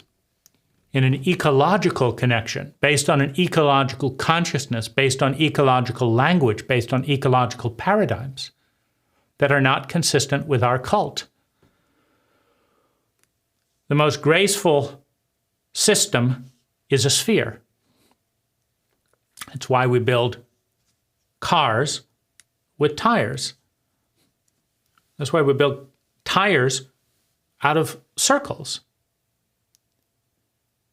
In an ecological connection, based on an ecological consciousness, based on ecological language, based on ecological paradigms that are not consistent with our cult. The most graceful system is a sphere. It's why we build cars with tires. That's why we build tires out of circles.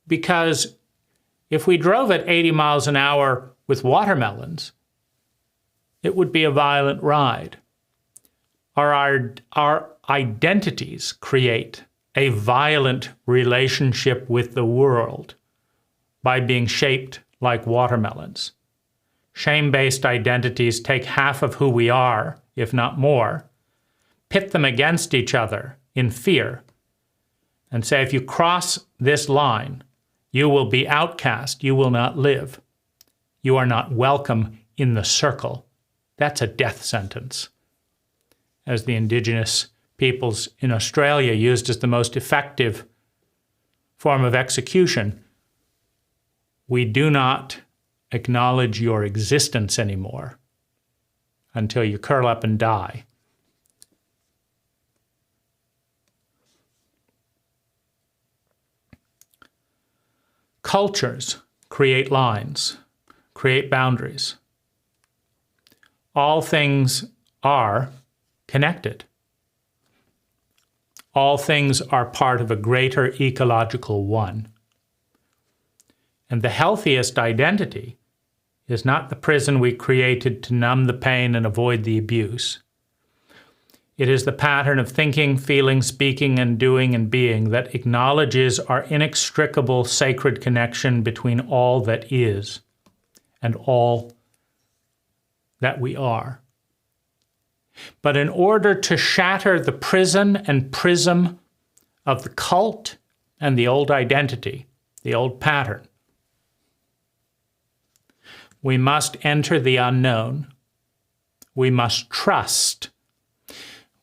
Because if we drove at 80 miles an hour with watermelons, it would be a violent ride. our identities create a violent relationship with the world by being shaped like watermelons. Shame-based identities take half of who we are, if not more, pit them against each other in fear, and say, if you cross this line, you will be outcast, you will not live. You are not welcome in the circle. That's a death sentence, as the Indigenous peoples in Australia used as the most effective form of execution. We do not acknowledge your existence anymore until you curl up and die. Cultures create lines, create boundaries. All things are connected. All things are part of a greater ecological one. And the healthiest identity is not the prison we created to numb the pain and avoid the abuse. It is the pattern of thinking, feeling, speaking, and doing and being that acknowledges our inextricable sacred connection between all that is and all that we are. But in order to shatter the prison and prism of the cult and the old identity, the old pattern, we must enter the unknown. We must trust.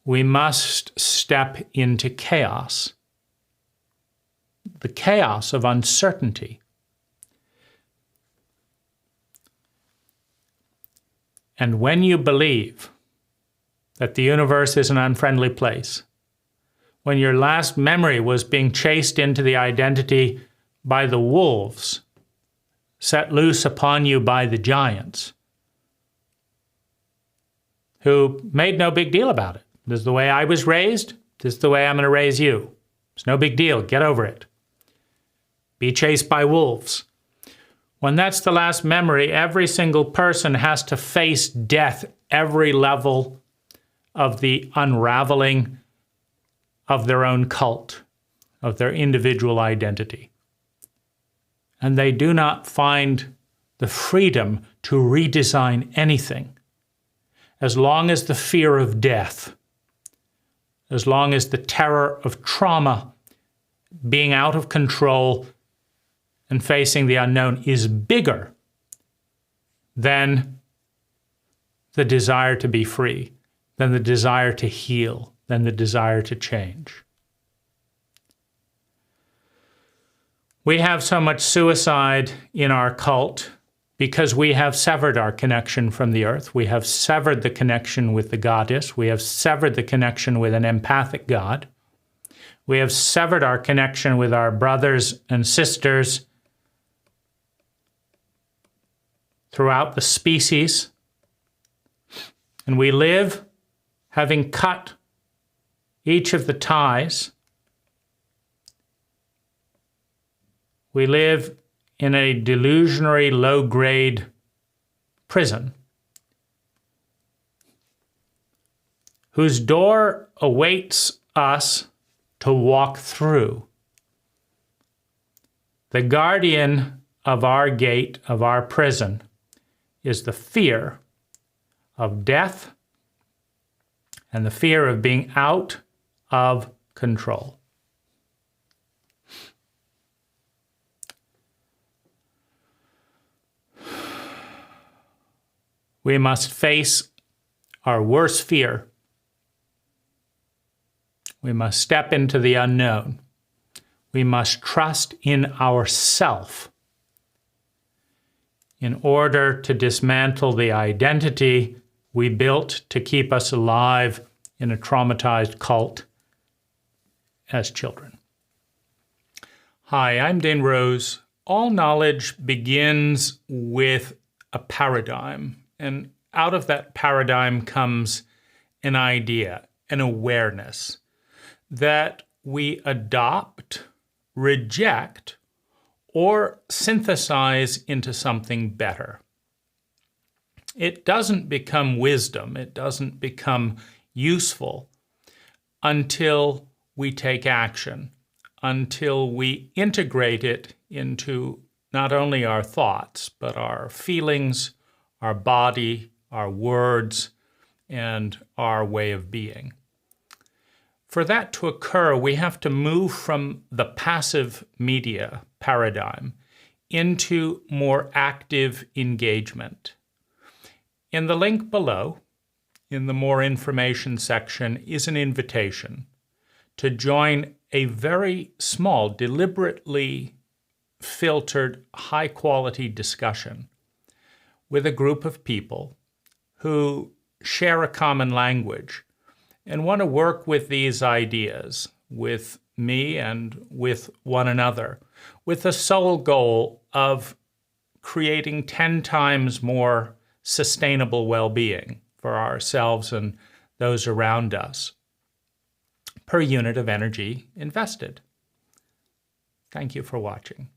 We must step into chaos, the chaos of uncertainty. And when you believe that the universe is an unfriendly place, when your last memory was being chased into the identity by the wolves, set loose upon you by the giants, who made no big deal about it. This is the way I was raised. This is the way I'm going to raise you. It's no big deal. Get over it. Be chased by wolves. When that's the last memory, every single person has to face death every level of the unraveling of their own cult, of their individual identity. And they do not find the freedom to redesign anything as long as the fear of death, as long as the terror of trauma, being out of control and facing the unknown is bigger than the desire to be free, than the desire to heal, than the desire to change. We have so much suicide in our cult because we have severed our connection from the earth. We have severed the connection with the goddess. We have severed the connection with an empathic God. We have severed our connection with our brothers and sisters throughout the species. And we live having cut each of the ties. We live in a delusionary low-grade prison whose door awaits us to walk through. The guardian of our gate, of our prison, is the fear of death and the fear of being out of control. We must face our worst fear. We must step into the unknown. We must trust in ourself in order to dismantle the identity we built to keep us alive in a traumatized cult as children. Hi, I'm Dane Rose. All knowledge begins with a paradigm. And out of that paradigm comes an idea, an awareness that we adopt, reject, or synthesize into something better. It doesn't become wisdom. It doesn't become useful until we take action, until we integrate it into not only our thoughts, but our feelings, our body, our words, and our way of being. For that to occur, we have to move from the passive media paradigm into more active engagement. In the link below, in the More Information section, is an invitation to join a very small, deliberately filtered, high-quality discussion with a group of people who share a common language and want to work with these ideas, with me and with one another, with the sole goal of creating 10 times more sustainable well-being for ourselves and those around us per unit of energy invested. Thank you for watching.